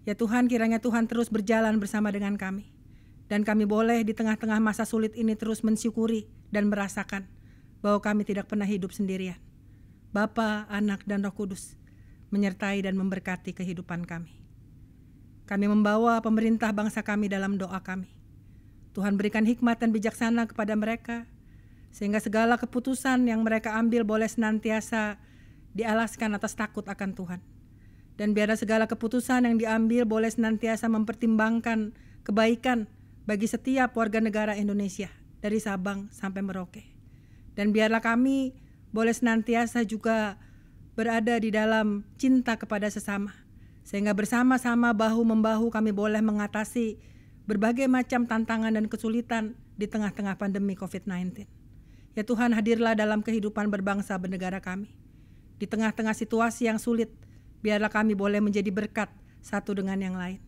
Ya Tuhan, kiranya Tuhan terus berjalan bersama dengan kami. Dan kami boleh di tengah-tengah masa sulit ini terus mensyukuri dan merasakan bahwa kami tidak pernah hidup sendirian. Bapa, Anak, dan Roh Kudus menyertai dan memberkati kehidupan kami. Kami membawa pemerintah bangsa kami dalam doa kami. Tuhan berikan hikmat dan bijaksana kepada mereka, sehingga segala keputusan yang mereka ambil boleh senantiasa dialaskan atas takut akan Tuhan. Dan biarlah segala keputusan yang diambil boleh senantiasa mempertimbangkan kebaikan bagi setiap warga negara Indonesia, dari Sabang sampai Merauke. Dan biarlah kami boleh senantiasa juga berada di dalam cinta kepada sesama, sehingga bersama-sama bahu-membahu kami boleh mengatasi berbagai macam tantangan dan kesulitan di tengah-tengah pandemi COVID-19. Ya Tuhan, hadirlah dalam kehidupan berbangsa bernegara kami. Di tengah-tengah situasi yang sulit, biarlah kami boleh menjadi berkat satu dengan yang lain.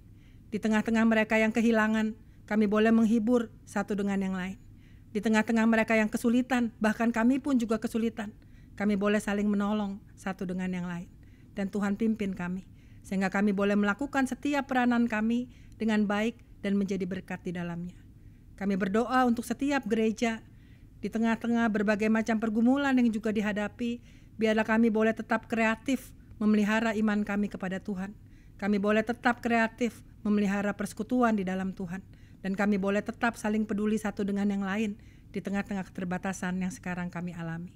Di tengah-tengah mereka yang kehilangan, kami boleh menghibur satu dengan yang lain. Di tengah-tengah mereka yang kesulitan, bahkan kami pun juga kesulitan, kami boleh saling menolong satu dengan yang lain. Dan Tuhan pimpin kami, sehingga kami boleh melakukan setiap peranan kami dengan baik dan menjadi berkat di dalamnya. Kami berdoa untuk setiap gereja. Di tengah-tengah berbagai macam pergumulan yang juga dihadapi, biarlah kami boleh tetap kreatif memelihara iman kami kepada Tuhan. Kami boleh tetap kreatif memelihara persekutuan di dalam Tuhan. Dan kami boleh tetap saling peduli satu dengan yang lain di tengah-tengah keterbatasan yang sekarang kami alami.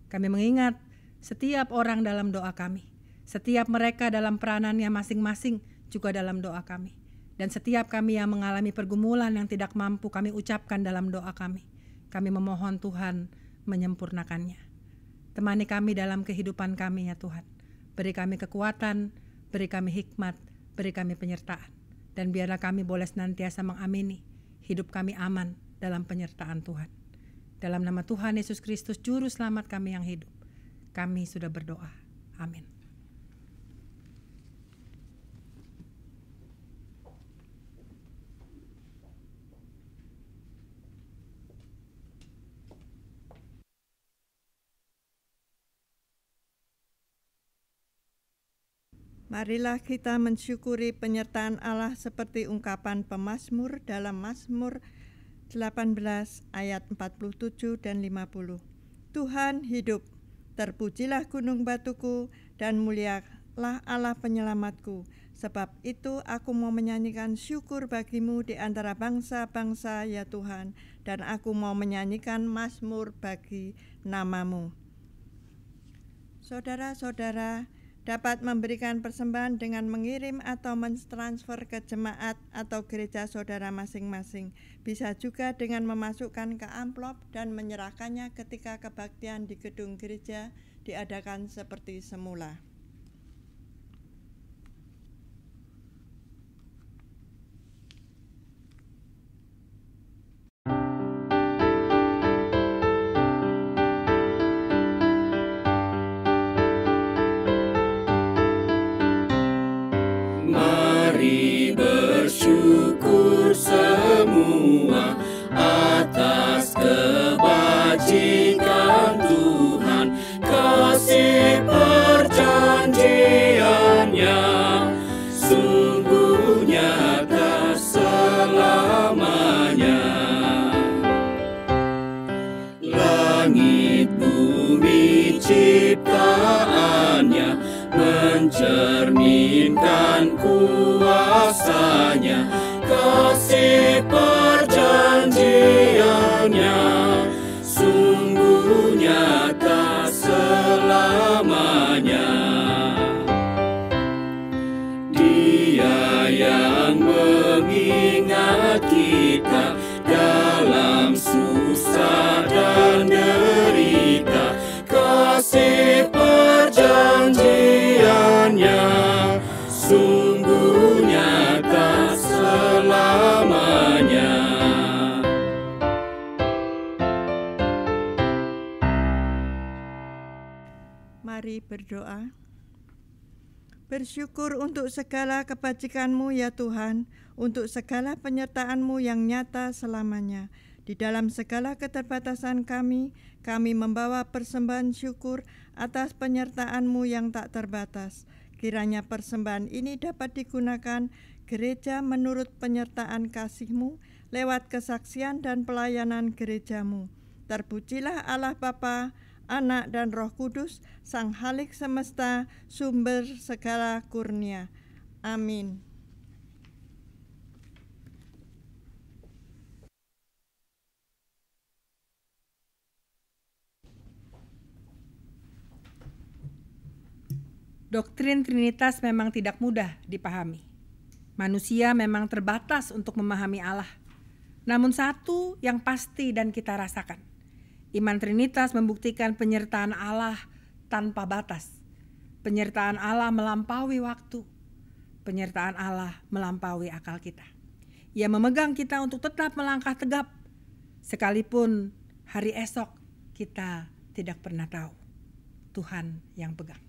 Kami mengingat setiap orang dalam doa kami. Setiap mereka dalam peranannya masing-masing juga dalam doa kami. Dan setiap kami yang mengalami pergumulan yang tidak mampu kami ucapkan dalam doa kami. Kami memohon Tuhan menyempurnakannya. Temani kami dalam kehidupan kami ya Tuhan. Beri kami kekuatan, beri kami hikmat, beri kami penyertaan. Dan biarlah kami boleh senantiasa mengamini hidup kami aman dalam penyertaan Tuhan. Dalam nama Tuhan Yesus Kristus, Juru Selamat kami yang hidup, kami sudah berdoa. Amin. Marilah kita mensyukuri penyertaan Allah seperti ungkapan pemazmur dalam Mazmur 18 ayat 47 dan 50. Tuhan hidup, terpujilah gunung batuku dan mulialah Allah penyelamatku. Sebab itu aku mau menyanyikan syukur bagimu di antara bangsa-bangsa ya Tuhan, dan aku mau menyanyikan mazmur bagi namamu. Saudara-saudara dapat memberikan persembahan dengan mengirim atau mentransfer ke jemaat atau gereja saudara masing-masing. Bisa juga dengan memasukkan ke amplop dan menyerahkannya ketika kebaktian di gedung gereja diadakan seperti semula. atas kebajikan Tuhan, kasih perjanjiannya sungguh nyata selamanya. Langit bumi ciptaannya mencerminkan kuasanya, kasih perjanjiannya sungguh nyata selamanya. Dia yang mengingat kita dalam susah dan derita, kasih perjanjiannya sungguh nyata selamanya. Mari berdoa. Bersyukur untuk segala kebajikan-Mu ya Tuhan, untuk segala penyertaan-Mu yang nyata selamanya. Di dalam segala keterbatasan kami membawa persembahan syukur atas penyertaan-Mu yang tak terbatas. Kiranya persembahan ini dapat digunakan gereja menurut penyertaan kasih-Mu lewat kesaksian dan pelayanan gereja-Mu. Terpujilah Allah Bapa, Anak dan Roh Kudus, Sang Halik semesta, sumber segala kurnia. Amin. Doktrin Trinitas memang tidak mudah dipahami. Manusia memang terbatas untuk memahami Allah. Namun satu yang pasti dan kita rasakan, iman Trinitas membuktikan penyertaan Allah tanpa batas. Penyertaan Allah melampaui waktu. Penyertaan Allah melampaui akal kita. Ia memegang kita untuk tetap melangkah tegap, sekalipun hari esok kita tidak pernah tahu. Tuhan yang pegang.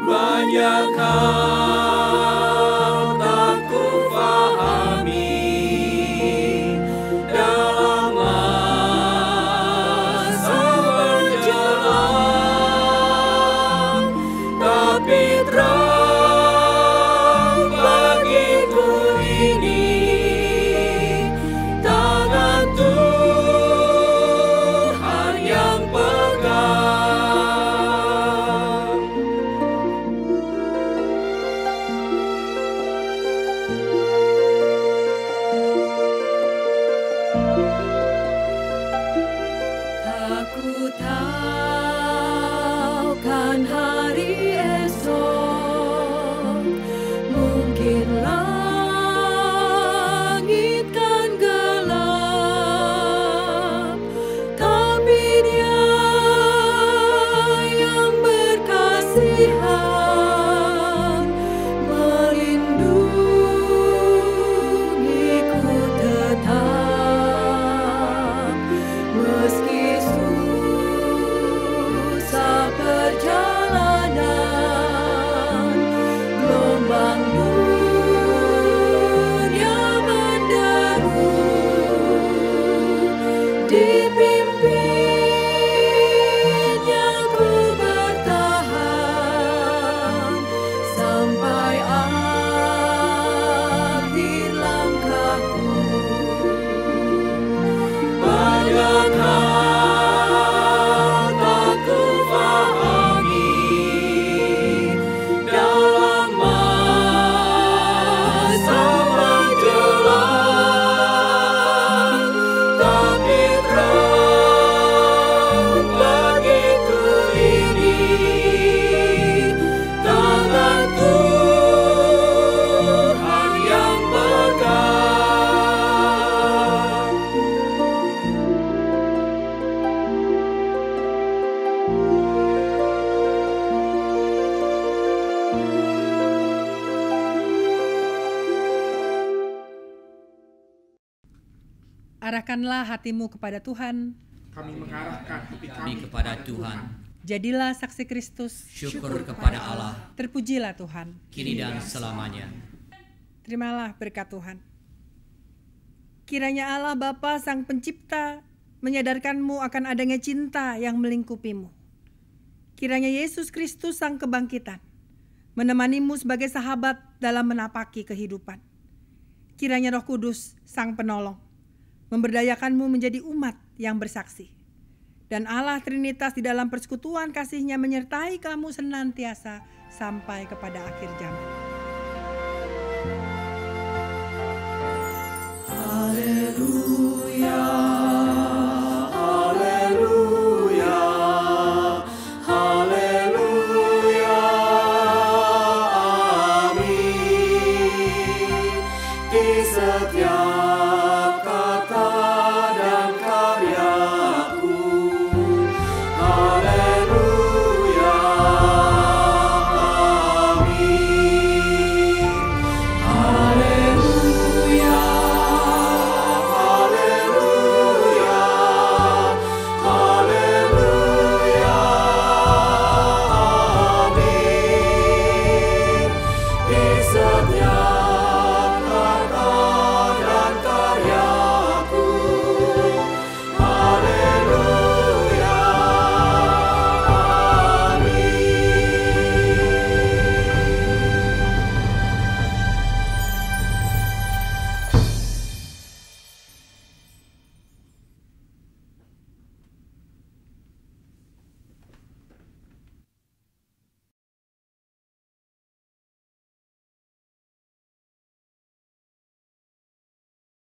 Banyak hal tak kufahami dalam masa berjalan, tapi terang bagiku ini tangan Tuhan yang pegang. Aku tahu kan hari esok mungkin langit kan gelap, tapi Dia yang berkasihan melindungiku tetap, meski susah perjalanan. Arahkanlah hatimu kepada Tuhan. Kami mengarahkan hati Kami kami kepada Tuhan. Jadilah saksi Kristus. Syukur kepada Allah, Terpujilah Tuhan. kini dan selamanya. Terimalah berkat Tuhan. Kiranya Allah Bapa Sang Pencipta menyadarkanmu akan adanya cinta yang melingkupimu. Kiranya Yesus Kristus Sang Kebangkitan menemanimu sebagai sahabat dalam menapaki kehidupan. Kiranya Roh Kudus Sang Penolong memberdayakanmu menjadi umat yang bersaksi. Dan Allah Trinitas di dalam persekutuan kasih-Nya menyertai kamu senantiasa sampai kepada akhir zaman. Haleluya.